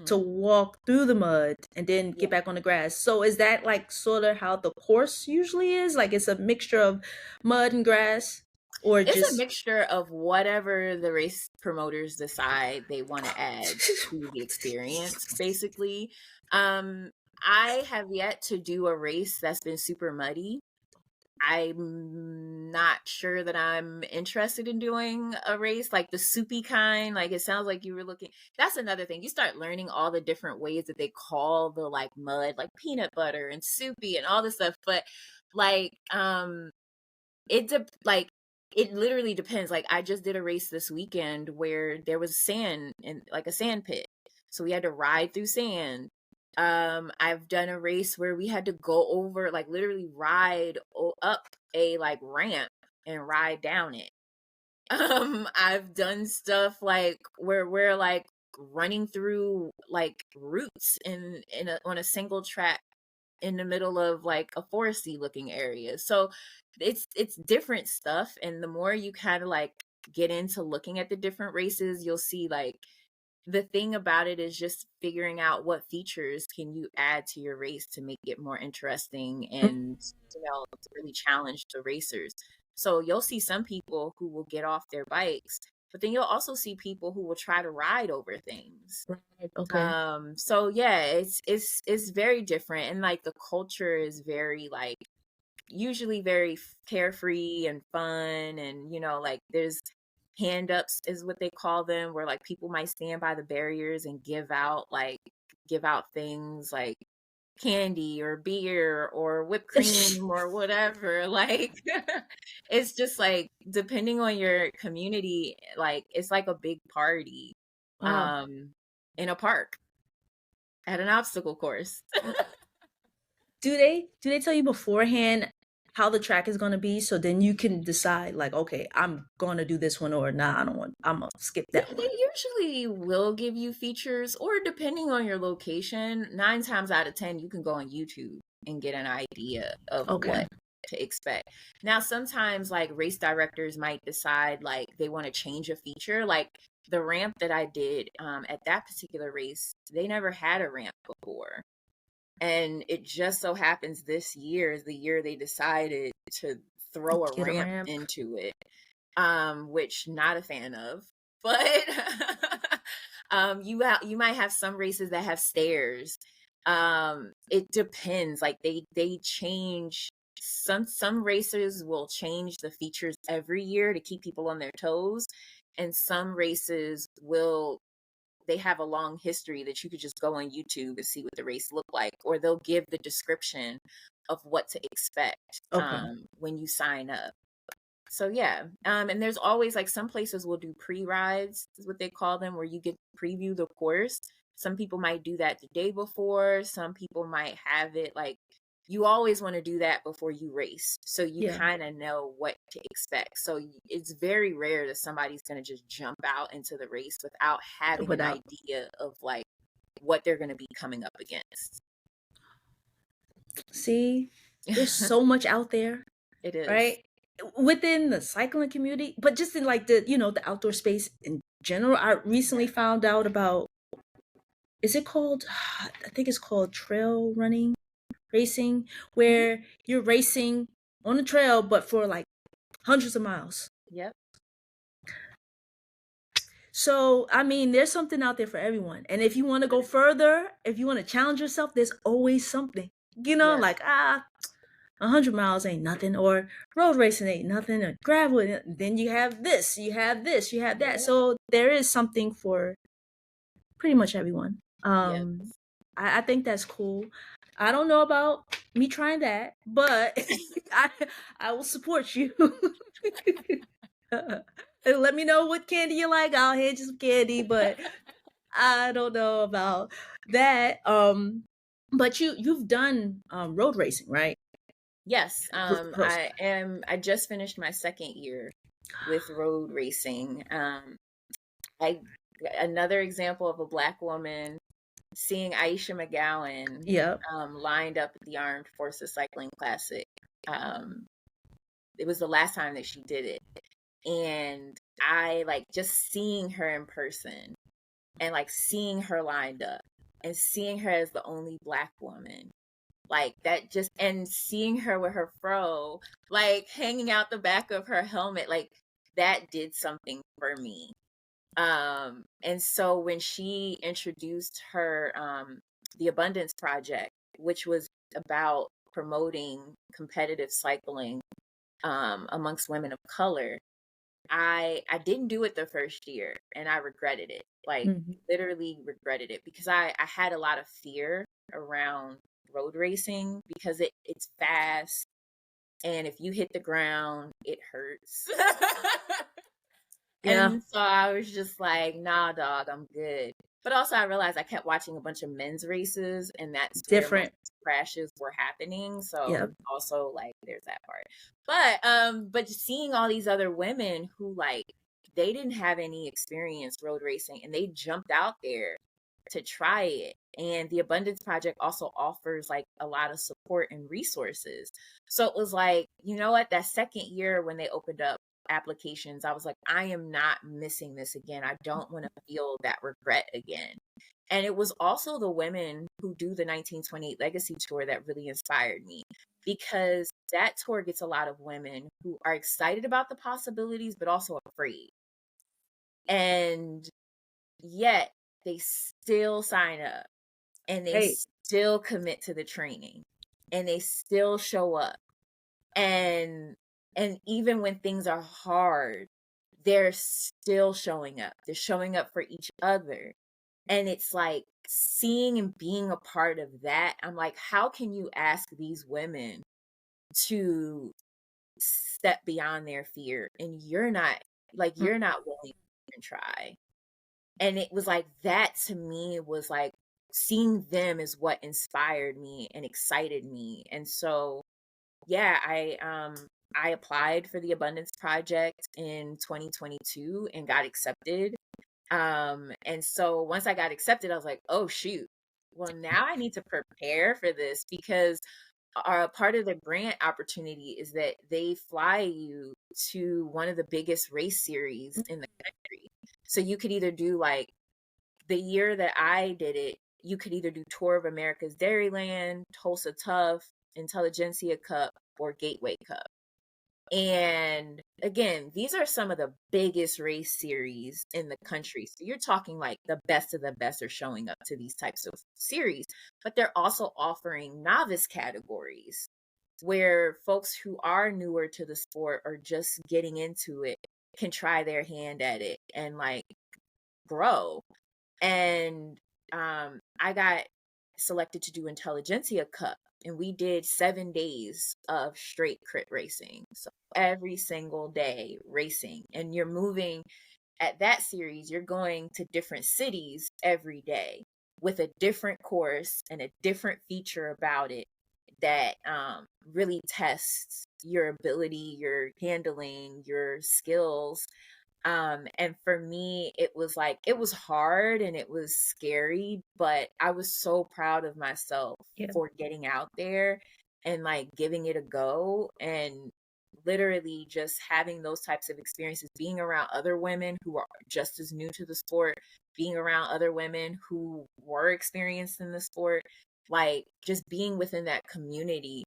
to hmm walk through the mud and then get Yeah. back on the grass. So is that like sort of how the course usually is? Like it's a mixture of mud and grass or It's a just mixture of whatever the race promoters decide they want to add to the experience, basically. Um, I have yet to do a race that's been super muddy. I'm not sure that I'm interested in doing a race like the soupy kind. Like it sounds like you were looking. That's another thing. You start learning all the different ways that they call the like mud, like peanut butter and soupy and all this stuff. But like like it literally depends. Like I just did a race this weekend where there was sand and like a sand pit. So we had to ride through sand. I've done a race where we had to go over like literally ride up a like ramp and ride down it. I've done stuff like where we're like running through like roots on a single track in the middle of like a foresty looking area. So it's different stuff. And the more you kind of like get into looking at the different races, you'll see like the thing about it is just figuring out what features can you add to your race to make it more interesting and, to really challenge the racers. So you'll see some people who will get off their bikes, but then you'll also see people who will try to ride over things. Right. Okay. So yeah, it's very different, and like the culture is very like usually very carefree and fun, and like there's hand ups is what they call them, where like people might stand by the barriers and give out things like candy or beer or whipped cream or whatever. Like it's just like depending on your community, like it's like a big party Wow. um in a park at an obstacle course. Do they tell you beforehand how the track is gonna be so then you can decide like, okay, I'm gonna do this one or nah, I don't want I'm gonna skip Yeah, that they one. usually will give you features, or depending on your location, 9 times out of 10, you can go on YouTube and get an idea of Okay. what to expect. Now, sometimes like race directors might decide like they want to change a feature. Like the ramp that I did at that particular race, they never had a ramp before. And it just so happens this year is the year they decided to throw a Get a ramp ramp. into it, which not a fan of. But you might have some races that have stairs. It depends. Like they change. Some racers will change the features every year to keep people on their toes, and some races will, they have a long history that you could just go on YouTube and see what the race looked like, or they'll give the description of what to expect Okay. when you sign up. So yeah, and there's always like some places will do pre-rides, is what they call them, where you get to preview the course. Some people might do that the day before. Some people might have it like you always want to do that before you race, so you Yeah. kind of know what to expect. So it's very rare that somebody's going to just jump out into the race without having an Without idea of like what they're going to be coming up against. see, there's so much out there, It is. right? Within the cycling community, but just in like the outdoor space in general. I recently found out about, is it called I think it's called trail running racing, Hmm. where you're racing on a trail but for like hundreds of miles. Yep. So, I mean, there's something out there for everyone. And if you want to go further, if you want to challenge yourself, there's always something. Yes. Like, 100 miles ain't nothing, or road racing ain't nothing, or gravel. Then you have this, you have this, you have that. Yep. So there is something for pretty much everyone. Yep. I think that's cool. I don't know about me trying that, but I I will support you. Let me know what candy you like. I'll hand you some candy, but I don't know about that. But you've done road racing, right? Yes, Gross. I just finished my second year with road racing. I Another example of a Black woman seeing Aisha McGowan Yep. lined up at the Armed Forces Cycling Classic. Um, it was the last time that she did it, and I like just seeing her in person and like seeing her lined up and seeing her as the only Black woman, like that, just, and seeing her with her fro like hanging out the back of her helmet, like that did something for me. And so when she introduced her the Abundance Project, which was about promoting competitive cycling amongst women of color, I didn't do it the first year, and I regretted it. Like Mhm. literally regretted it, because I had a lot of fear around road racing because it's fast, and if you hit the ground, it hurts. Yeah. And so I was just like, nah, dog, I'm good. But also I realized I kept watching a bunch of men's races, and that's where most Different. crashes were happening. So Yep. also like there's that part. But just seeing all these other women who like they didn't have any experience road racing, and they jumped out there to try it. And the Abundance Project also offers like a lot of support and resources. So it was like, you know what, that second year when they opened up applications, I was like, I am not missing this again. I don't want to feel that regret again. And it was also the women who do the 1928 Legacy Tour that really inspired me, because that tour gets a lot of women who are excited about the possibilities, but also afraid. And yet they still sign up and they Right. still commit to the training and they still show up. And even when things are hard, they're still showing up. They're showing up for each other. And it's like seeing and being a part of that. I'm like, how can you ask these women to step beyond their fear and you're not, like, Mm. you're not willing to even try? And it was like that to me was like seeing them is what inspired me and excited me. And so yeah, I applied for the Abundance Project in 2022 and got accepted. And so once I got accepted, I was like, oh shoot, well now I need to prepare for this, because part of the grant opportunity is that they fly you to one of the biggest race series in the country. So you could either do like the year that I did it, you could either do Tour of America's Dairyland, Tulsa Tough, Intelligentsia Cup, or Gateway Cup. And again, these are some of the biggest race series in the country. So you're talking like the best of the best are showing up to these types of series, but they're also offering novice categories where folks who are newer to the sport or just getting into it can try their hand at it and like grow. And I got selected to do Intelligentsia Cup, and we did 7 days of straight crit racing. So every single day racing, and you're moving at that series, you're going to different cities every day with a different course and a different feature about it that really tests your ability, your handling, your skills. And for me, it was like, it was hard and it was scary, but I was so proud of myself Yeah. for getting out there and like giving it a go, and literally just having those types of experiences, being around other women who are just as new to the sport, being around other women who were experienced in the sport, like just being within that community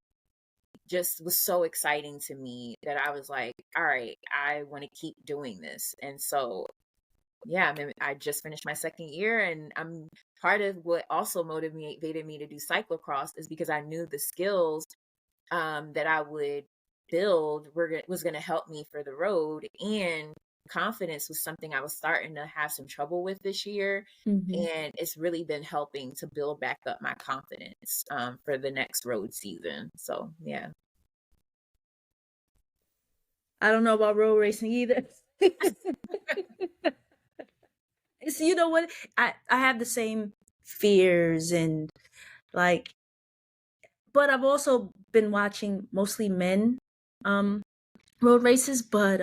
just was so exciting to me that I was like, all right, I want to keep doing this. And so, yeah, I mean, I just finished my second year, and I'm part of what also motivated me to do cyclocross is because I knew the skills that I would build was going to help me for the road. And confidence was something I was starting to have some trouble with this year. Mm-hmm. And it's really been helping to build back up my confidence for the next road season. So, yeah. I don't know about road racing either. It's, you know what? I have the same fears and like, but I've also been watching mostly men um road races, but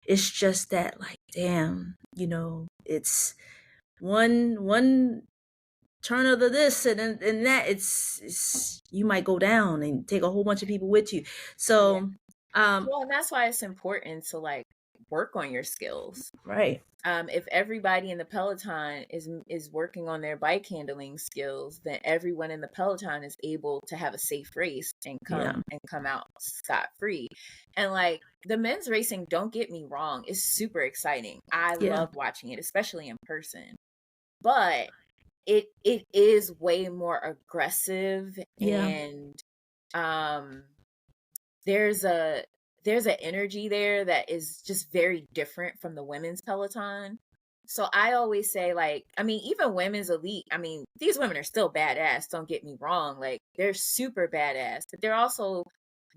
it's just that like damn, it's one turn of the this and that it's you might go down and take a whole bunch of people with you. Yeah. So Well, and that's why it's important to like work on your skills. right. If everybody in the Peloton is working on their bike handling skills, then everyone in the Peloton is able to have a safe race and Yeah. come out scot free. And like the men's racing, don't get me wrong, is super exciting. I Yeah. love watching it, especially in person. But it is way more aggressive, Yeah. and um there's a there's an energy there that is just very different from the women's Peloton. So I always say, like, I mean, even women's elite, I mean, these women are still badass, don't get me wrong. Like, they're super badass, but they're also,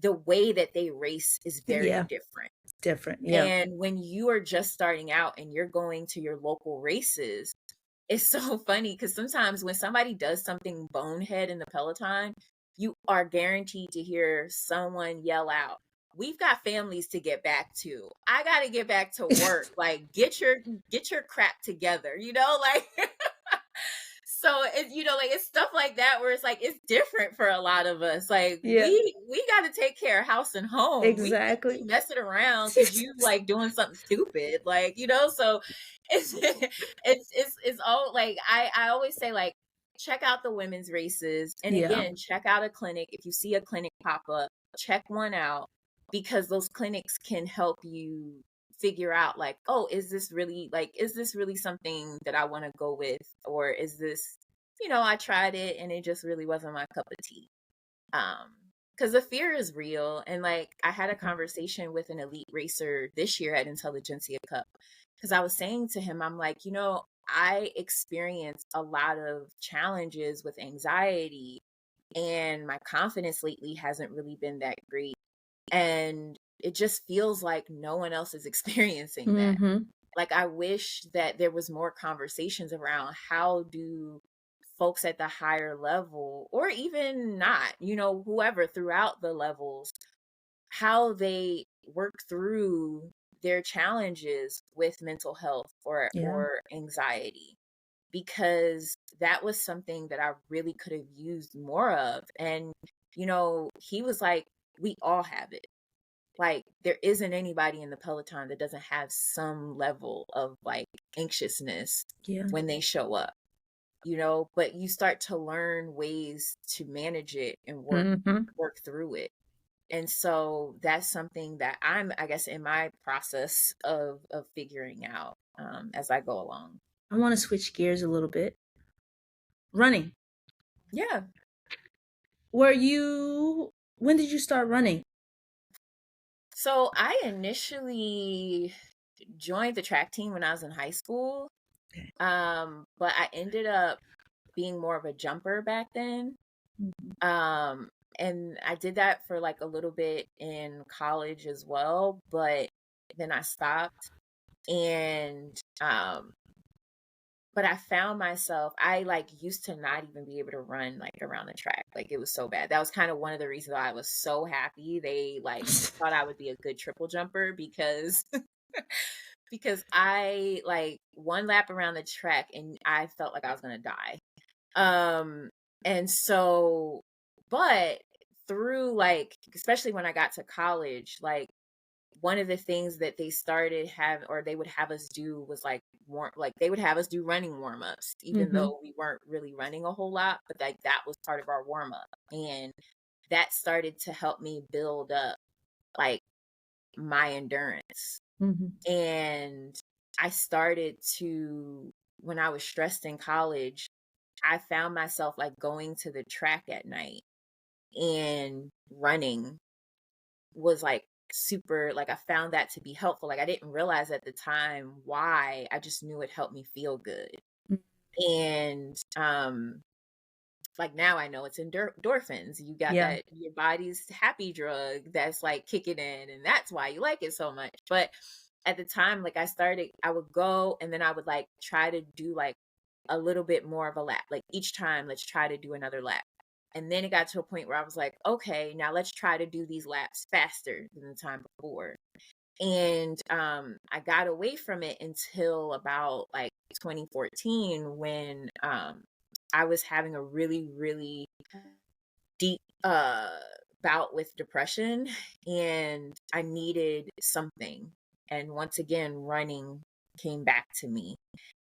the way that they race is very Yeah. different. Different. Yeah. And when you are just starting out and you're going to your local races, it's so funny because sometimes when somebody does something bonehead in the Peloton, you are guaranteed to hear someone yell out, "We've got families to get back to. I got to get back to work. Like get your crap together." Like So it's, like it's stuff like that where it's like it's different for a lot of us. Like Yeah, we got to take care of house and home. We can't be exactly. messing around because you like doing something stupid. Like, so it's it's all like I always say, like, check out the women's races, and Yeah, again, check out a clinic. If you see a clinic pop up, check one out, because those clinics can help you figure out, like, oh, is this really something that I want to go with, or is this, I tried it and it just really wasn't my cup of tea. Because the fear is real. And like, I had a conversation with an elite racer this year at Intelligentsia Cup, because I was saying to him, I'm like, I experienced a lot of challenges with anxiety, and my confidence lately hasn't really been that great. And it just feels like no one else is experiencing that. mm-hmm. Like, I wish that there was more conversations around how do folks at the higher level, or even not, whoever throughout the levels, how they work through their challenges with mental health or Yeah, or anxiety, because that was something that I really could have used more of. And he was like, we all have it. Like, there isn't anybody in the peloton that doesn't have some level of like anxiousness yeah. when they show up, but you start to learn ways to manage it and Mm-hmm. work through it. And so that's something that I'm, I guess, in my process of figuring out, as I go along. I want to switch gears a little bit. Running. Yeah. When did you start running? So I initially joined the track team when I was in high school. Okay. But I ended up being more of a jumper back then. Mhm. Um, and I did that for like a little bit in college as well, but then I stopped. And but I found myself, I like used to not even be able to run like around the track. Like, it was so bad. That was kind of one of the reasons why I was so happy they like thought I would be a good triple jumper, because because I like one lap around the track and I felt like I was gonna die. And so, but through like, especially when I got to college, like, one of the things that they started have, or they would have us do, was like they would have us do running warm-ups, even Mm-hmm. though we weren't really running a whole lot, but like that was part of our warm-up. And that started to help me build up like my endurance. Mm-hmm. And I started to, when I was stressed in college, I found myself like going to the track at night, and running was like super, like, I found that to be helpful. Like, I didn't realize at the time why. I just knew it helped me feel good. And like, now I know it's endorphins. You got Yeah. that, your body's happy drug that's like kicking in, and that's why you like it so much. But at the time, like, I would go, and then I would like try to do like a little bit more of a lap. Like, each time, let's try to do another lap. And then it got to a point where I was like, okay, now let's try to do these laps faster than the time before. And I got away from it until about like 2014, when I was having a really, really deep bout with depression, and I needed something. And once again, running came back to me.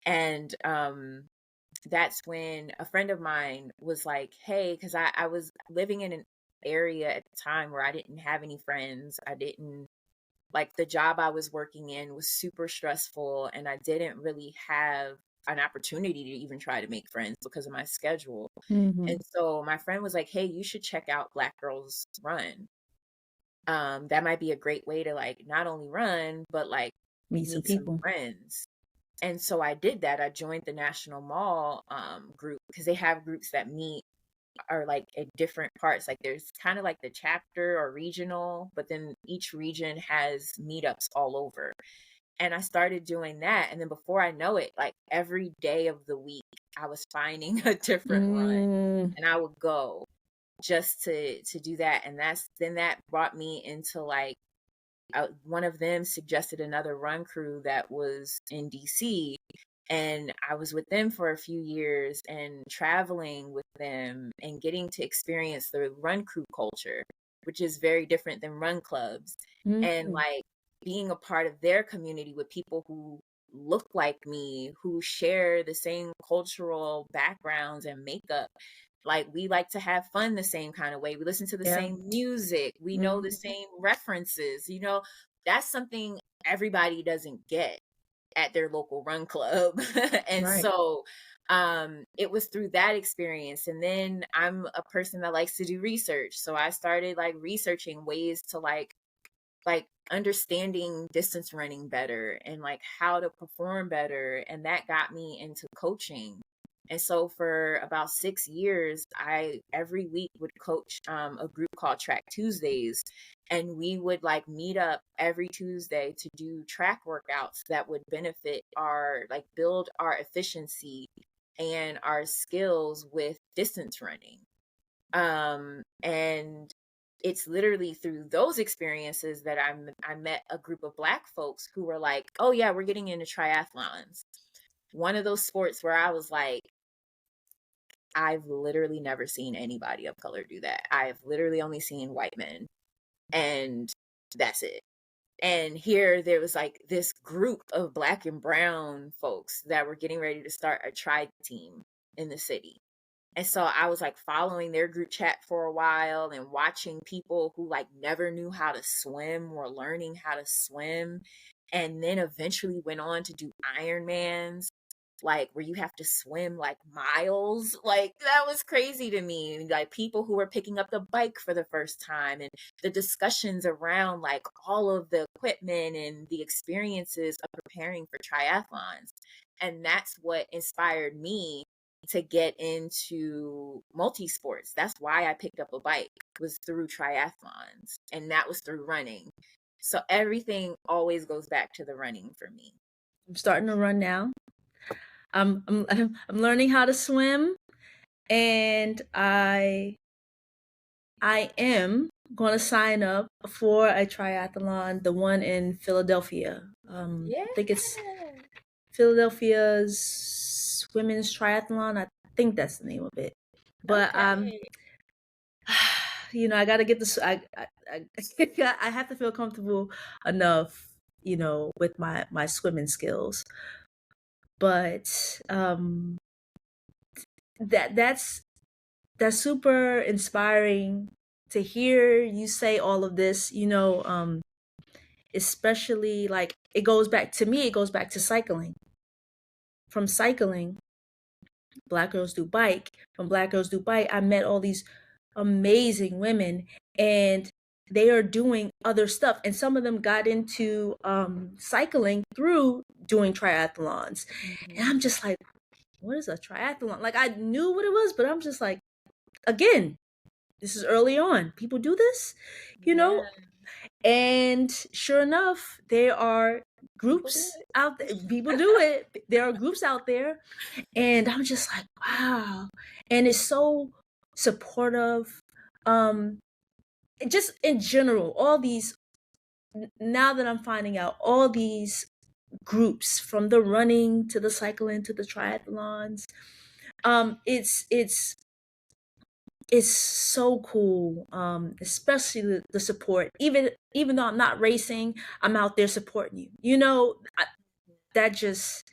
And that's when a friend of mine was like, hey, because I was living in an area at the time where I didn't have any friends. I didn't, like, the job I was working in was super stressful, and I didn't really have an opportunity to even try to make friends because of my schedule. Mm-hmm. And so my friend was like, hey, you should check out Black Girls Run. That might be a great way to like not only run, but like Meet some meet some people. friends. And so I did that. I joined the National Mall group, because they have groups that meet, are like at different parts. Like, there's kind of like the chapter or regional, but then each region has meetups all over. And I started doing that. And then before I know it, like every day of the week, I was finding a different run, Mm. and I would go just to do that. And that brought me into like, one of them suggested another run crew that was in DC, And I was with them for a few years and traveling with them and getting to experience the run crew culture, which is very different than run clubs. And Mhm. like being a part of their community with people who look like me, who share the same cultural backgrounds and makeup. Like we like to have fun the same kind of way. We listen to the Yeah. same music. We know the Mhm. same references. That's something everybody doesn't get at their local run club. And Right. so it was through that experience. And then I'm a person that likes to do research. So I started like researching ways to like understanding distance running better and like how to perform better, and that got me into coaching. And so for about 6 years I every week would coach a group called Track Tuesdays, and we would like meet up every Tuesday to do track workouts that would benefit our like build our efficiency and our skills with distance running. And it's literally through those experiences that I met a group of Black folks who were like, "Oh yeah, we're getting into triathlons." One of those sports where I was like, I've literally never seen anybody of color do that. I've literally only seen white men, and that's it. And here there was like this group of Black and brown folks that were getting ready to start a tri team in the city. And so I was like following their group chat for a while and watching people who like never knew how to swim were learning how to swim. And then eventually went on to do Ironmans, like where you have to swim like miles. Like that was crazy to me. Like people who were picking up the bike for the first time, and the discussions around like all of the equipment and the experiences of preparing for triathlons. And that's what inspired me to get into multisports. That's why I picked up a bike, was through triathlons, and that was through running. So everything always goes back to the running for me. I'm starting to run now. I'm learning how to swim, and I am going to sign up for a triathlon, the one in Philadelphia. Yeah. I think it's Philadelphia's Women's Triathlon. I think that's the name of it. But Okay. I got to get this. I have to feel comfortable enough, with my swimming skills. But that's super inspiring to hear you say all of this. Especially like it goes back to me. It goes back to cycling. From cycling, Black Girls Do Bike. From Black Girls Do Bike, I met all these amazing women, and they are doing other stuff. And some of them got into cycling through doing triathlons. And Mhm. I'm just like, what is a triathlon? Like I knew what it was, but I'm just like, again, this is early on. People do this, you Yeah, know? And sure enough, there are people do groups out there. it. People do it. There are groups out there, and I'm just like, wow. And it's so supportive. Um, just in general, all these, now that I'm finding out, all these groups, from the running to the cycling to the triathlons, it's so cool, especially the support. Even though I'm not racing, I'm out there supporting you, that just,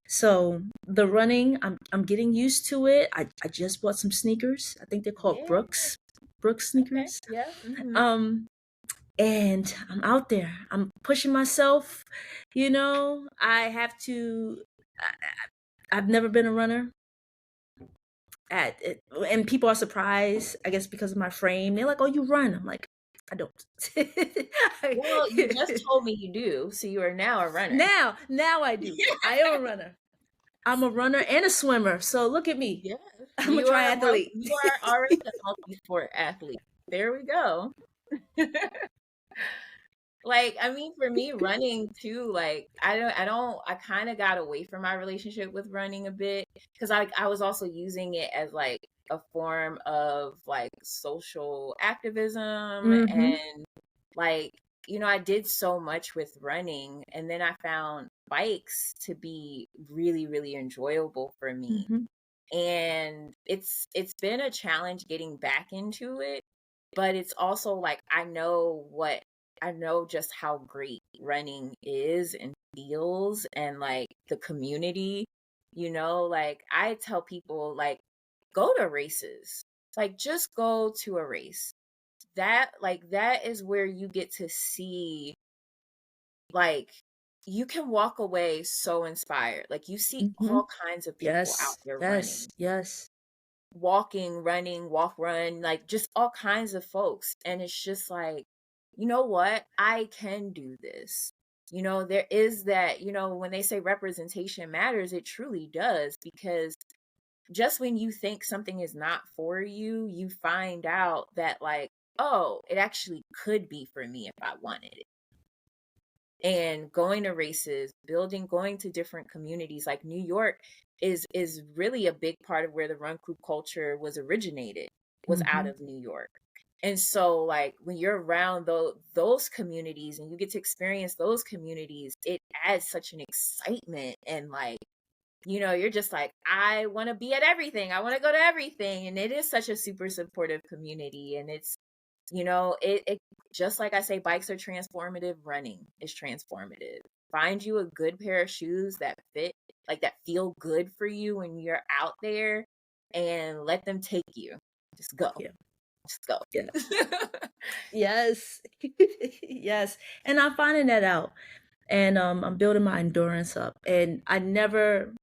so the running, I'm getting used to it. I just bought some sneakers. I think they're called Yeah. Brooks Okay. sneakers. Yeah. um and I'm out there, I'm pushing myself. I have to, I've never been a runner at it, and people are surprised, I guess, because of my frame. They're like, "Oh, you run?" I'm like, "I don't." Well, you just told me you do, so you are now a runner. Now I do. I am a runner. I'm a runner and a swimmer. So look at me. Yeah. I'm a You are a triathlete. you are already a multi-sport athlete. There we go. Like, I mean, for me, running too, like, I kind of got away from my relationship with running a bit because I was also using it as like a form of like social activism. Mm-hmm. And like, I did so much with running, and then I found bikes to be really, really enjoyable for me. Mhm. And it's been a challenge getting back into it, but it's also like I know just how great running is and feels, and like the community, like I tell people, like, go to races. Like, just go to a race. That is where you get to see, like, you can walk away so inspired. Like, you see all Mhm. kinds of people out Yes. there Yes. running, Yes. walking, running, walk, run, like just all kinds of folks. And it's just like, you know what? I can do this. There is that, when they say representation matters, it truly does, because just when you think something is not for you, you find out that, like, oh, it actually could be for me if I wanted it. And going to races, going to different communities, like New York is really a big part of where the run crew culture was out Mhm. of New York. And so, like, when you're around those communities and you get to experience those communities, it adds such an excitement. And like, you're just like, I want to be at everything. I want to go to everything. And it is such a super supportive community. And it's, it just like I say, bikes are transformative, running is transformative. Find you a good pair of shoes that fit, like that feel good for you when you're out there, and let them take you. Just go. Yeah. Just go. Yeah. Yes. Yes. And I'm finding that out. And I'm building my endurance up. And I never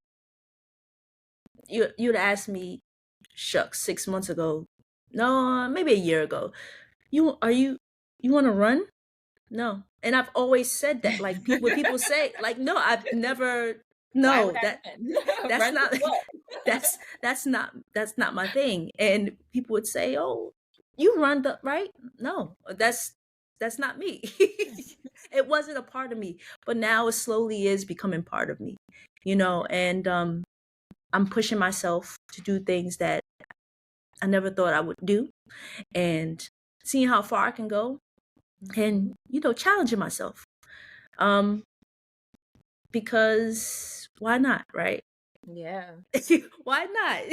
you'd ask me, shucks, 6 months ago. No, maybe a year ago. You want to run? No. And I've always said that. Like, when people say, like, no, I've never, Why would no, I run? that's Run for not what? that's not my thing. And people would say, "Oh, you run the right?" No, that's not me. It wasn't a part of me, but now it slowly is becoming part of me. And I'm pushing myself to do things that I never thought I would do, and seeing how far I can go, Mhm. and challenging myself. Um, because why not, right? Yeah. Why not?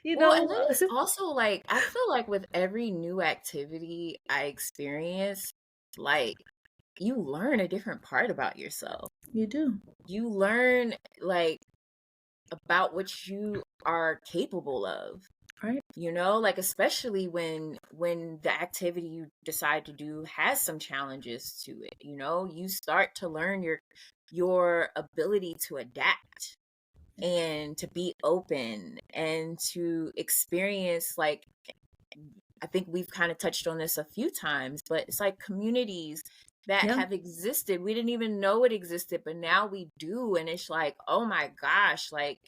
you Well, and know, then it's also like, I feel like with every new activity I experience, like, you learn a different part about yourself. you do, You learn, like, about what you are capable of. right? Like, especially when the activity you decide to do has some challenges to it, you start to learn your ability to adapt and to be open and to experience, like, I think we've kind of touched on this a few times, but it's like communities that Yeah, have existed. We didn't even know it existed, but now we do. And it's like, oh my gosh, like,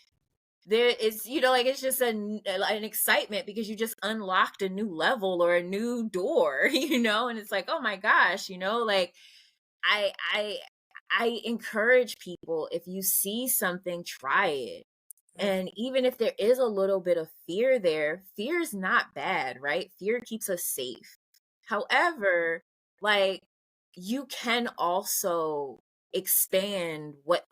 there is, like, it's just an excitement because you just unlocked a new level or a new door, and it's like, oh my gosh, like, I I I encourage people, if you see something, try it. right. And even if there is a little bit of fear there, fear is not bad, right? Fear keeps us safe. However, like, you can also expand what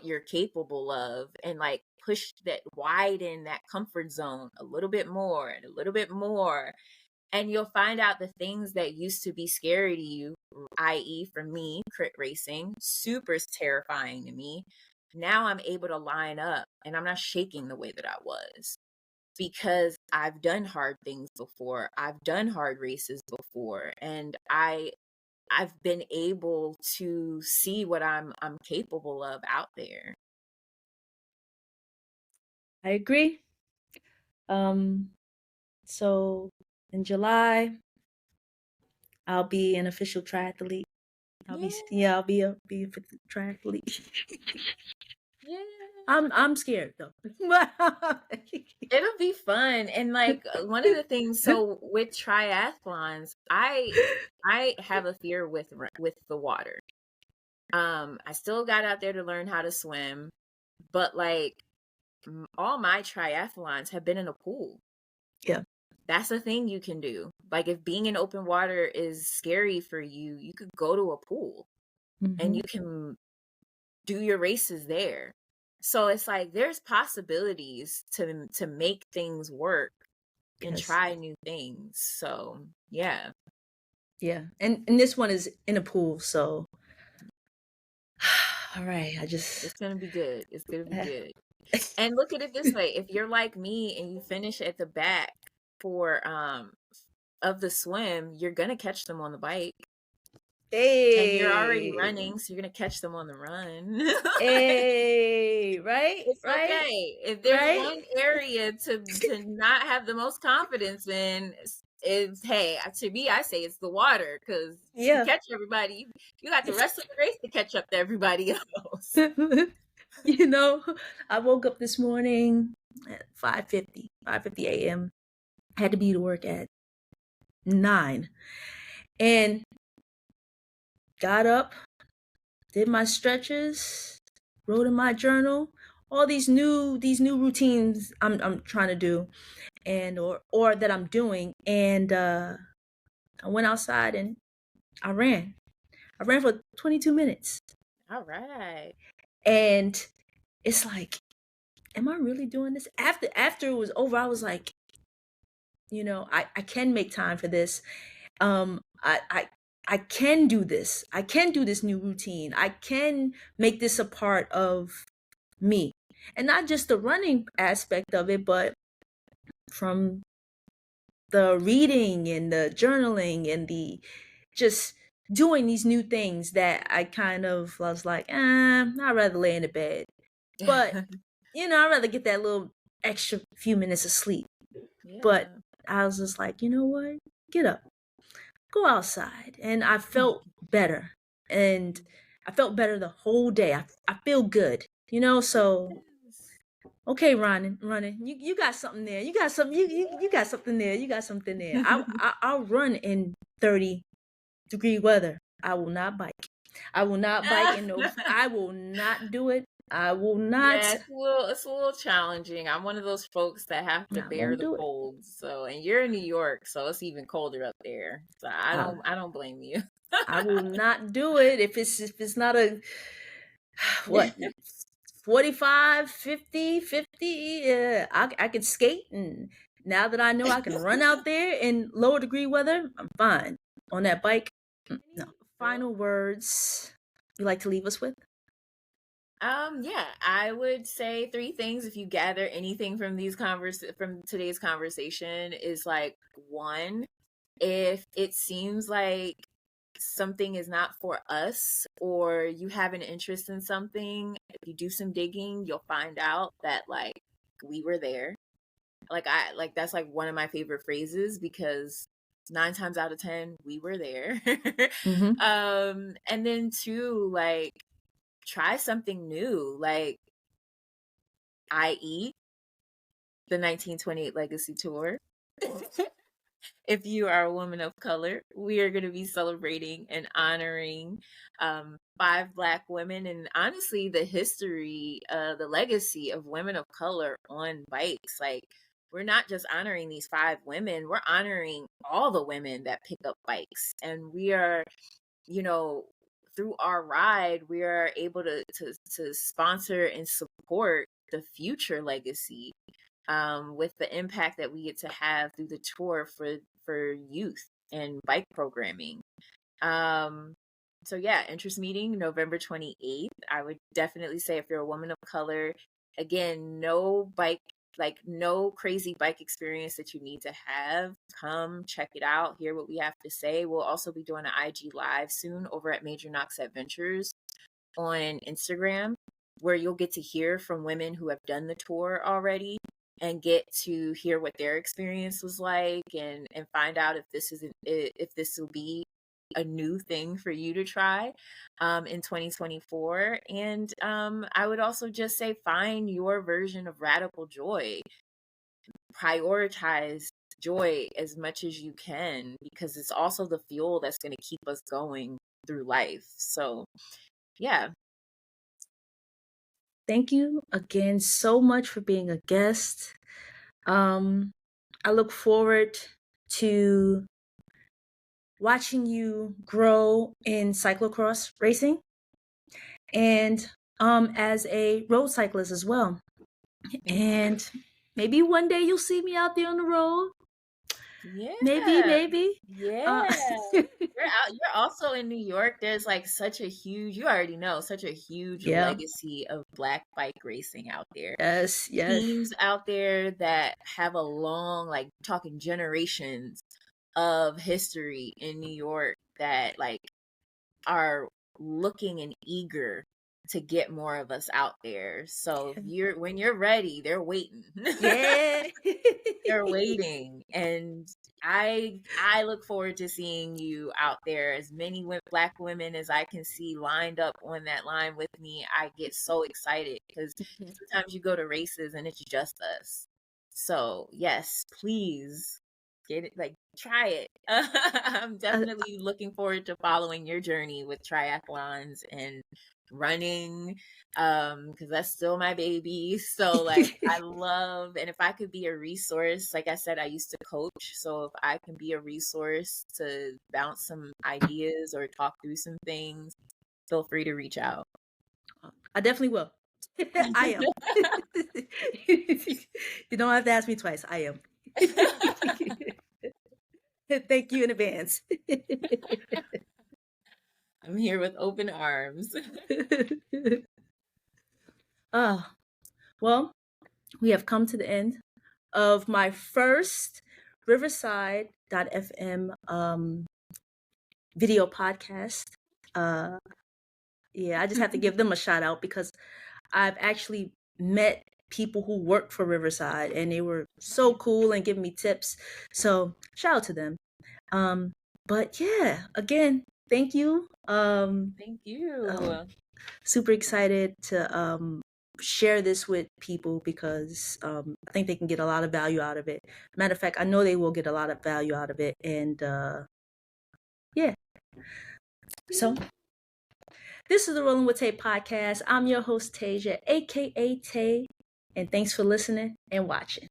you're capable of, and like widen that comfort zone a little bit more and a little bit more. And you'll find out the things that used to be scary to you, i.e., for me, crit racing, super terrifying to me. Now I'm able to line up and I'm not shaking the way that I was, because I've done hard things before. I've done hard races before, and I've been able to see what I'm capable of out there. I agree. Um, so in July, I'll be an official triathlete. Yeah, I'll be a triathlete. yeah. I'm scared though. It'll be fun. And like, one of the things, so with triathlons, I have a fear with the water. I still got out there to learn how to swim, but like, all my triathlons have been in a pool. Yeah. That's a thing you can do. Like, if being in open water is scary for you, you could go to a pool and Hmm. you can do your races there. So it's like there's possibilities to make things work and Yes. try new things. So yeah. Yeah. And this one is in a pool, so all right. It's gonna be good. It's gonna be Uh, good. And look at it this way. If you're like me and you finish at the back for of the swim, you're gonna catch them on the bike. And you're already hey. running, so you're gonna catch them on the run. Like, Hey, right? it's Right? okay. If there's Right? one area to not have the most confidence in, is hey, to me, I say it's the water because to Yeah. catch everybody, you got the rest of the race to catch up to everybody else. You know, I woke up this morning at 5:50 a.m. Had to be to work at 9 and got up, did my stretches, wrote in my journal, all these new routines I'm trying to do and or that I'm doing, and I went outside and I ran. I ran for 22 minutes. All right. And it's like, am I really doing this? After it was over, I was like, I can make time for this. I can do this. I can do this new routine. I can make this a part of me. And not just the running aspect of it, but from the reading and the journaling and the just doing these new things that I kind of was like, I'd rather lay in the bed. But, I'd rather get that little extra few minutes of sleep. But Yeah. I was just like, you know what? Get up, go outside. And I felt better. And I felt better the whole day. I feel good, so Yes. okay, running. You got something there. You got something. You got something there. You got something there. I'll run in 30-degree weather. I will not bike. I will not bike in no. I will not do it. I will Yeah, not. it's a little challenging. I'm one of those folks that have to I bear won't the do it. cold. So, and you're in New York, so it's even colder up there. So I I, don't I don't blame you. I will not do it if it's not a what 45, 50, 50. Yeah, I could skate, and now that I know I can run out there in lower degree weather, I'm fine on that bike. No. Any Final words you like to leave us with? Yeah, I would say three things if you gather anything from from today's conversation is like one, if it seems like something is not for us or you have an interest in something, if you do some digging, you'll find out that like we were there. Like that's like one of my favorite phrases because 9 times out of 10 we were there. Mm-hmm. And then two, like try something new, like i.e. the 1928 Legacy Tour. If you are a woman of color, we are going to be celebrating and honoring 5 Black women and honestly the history, the legacy of women of color on bikes. Like, we're not just honoring these 5 women, we're honoring all the women that pick up bikes. And we are, you know, through our ride, we are able to sponsor and support the future legacy, with the impact that we get to have through the tour for youth and bike programming. Um, so yeah, interest meeting November 28th. I would definitely say if you're a woman of color, again, no crazy bike experience that you need to have. Come check it out, hear what we have to say. We'll also be doing an IG live soon over at Major Knox Adventures on Instagram, where you'll get to hear from women who have done the tour already and get to hear what their experience was like, and find out if this will be a new thing for you to try in 2024. And I would also just say find your version of radical joy. Prioritize joy as much as you can because it's also the fuel that's going to keep us going through life. So yeah. Thank you again so much for being a guest. Um, I look forward to watching you grow in cyclocross racing. And as a road cyclist as well. And maybe one day you'll see me out there on the road. Yeah. Maybe. Yeah. Uh, You're also in New York. There's like such a huge, you already know, such a huge yeah. legacy of black bike racing out there. Yes. Teams out there that have a long, like talking generations of history in New York that like are looking and eager to get more of us out there. So if when you're ready, they're waiting. Yeah. They're waiting, and I look forward to seeing you out there. As many black women as I can see lined up on that line with me, I get so excited because sometimes you go to races and it's just us. So yes, please get it, like try it. I'm definitely looking forward to following your journey with triathlons and running, because that's still my baby. So like I love, and if I could be a resource, like I said, I used to coach, so if I can be a resource to bounce some ideas or talk through some things, feel free to reach out. I definitely will. I am. You don't have to ask me twice. I am. Thank you in advance. I'm here with open arms. Well, we have come to the end of my first Riverside.fm video podcast. Yeah, I just have to give them a shout out because I've actually met people who work for Riverside and they were so cool and giving me tips. So shout out to them. But yeah, again, thank you. Thank you. Super excited to share this with people because I think they can get a lot of value out of it. Matter of fact, I know they will get a lot of value out of it. And yeah. So this is the Rolling with Tay podcast. I'm your host, Tasia, aka Tay, and thanks for listening and watching.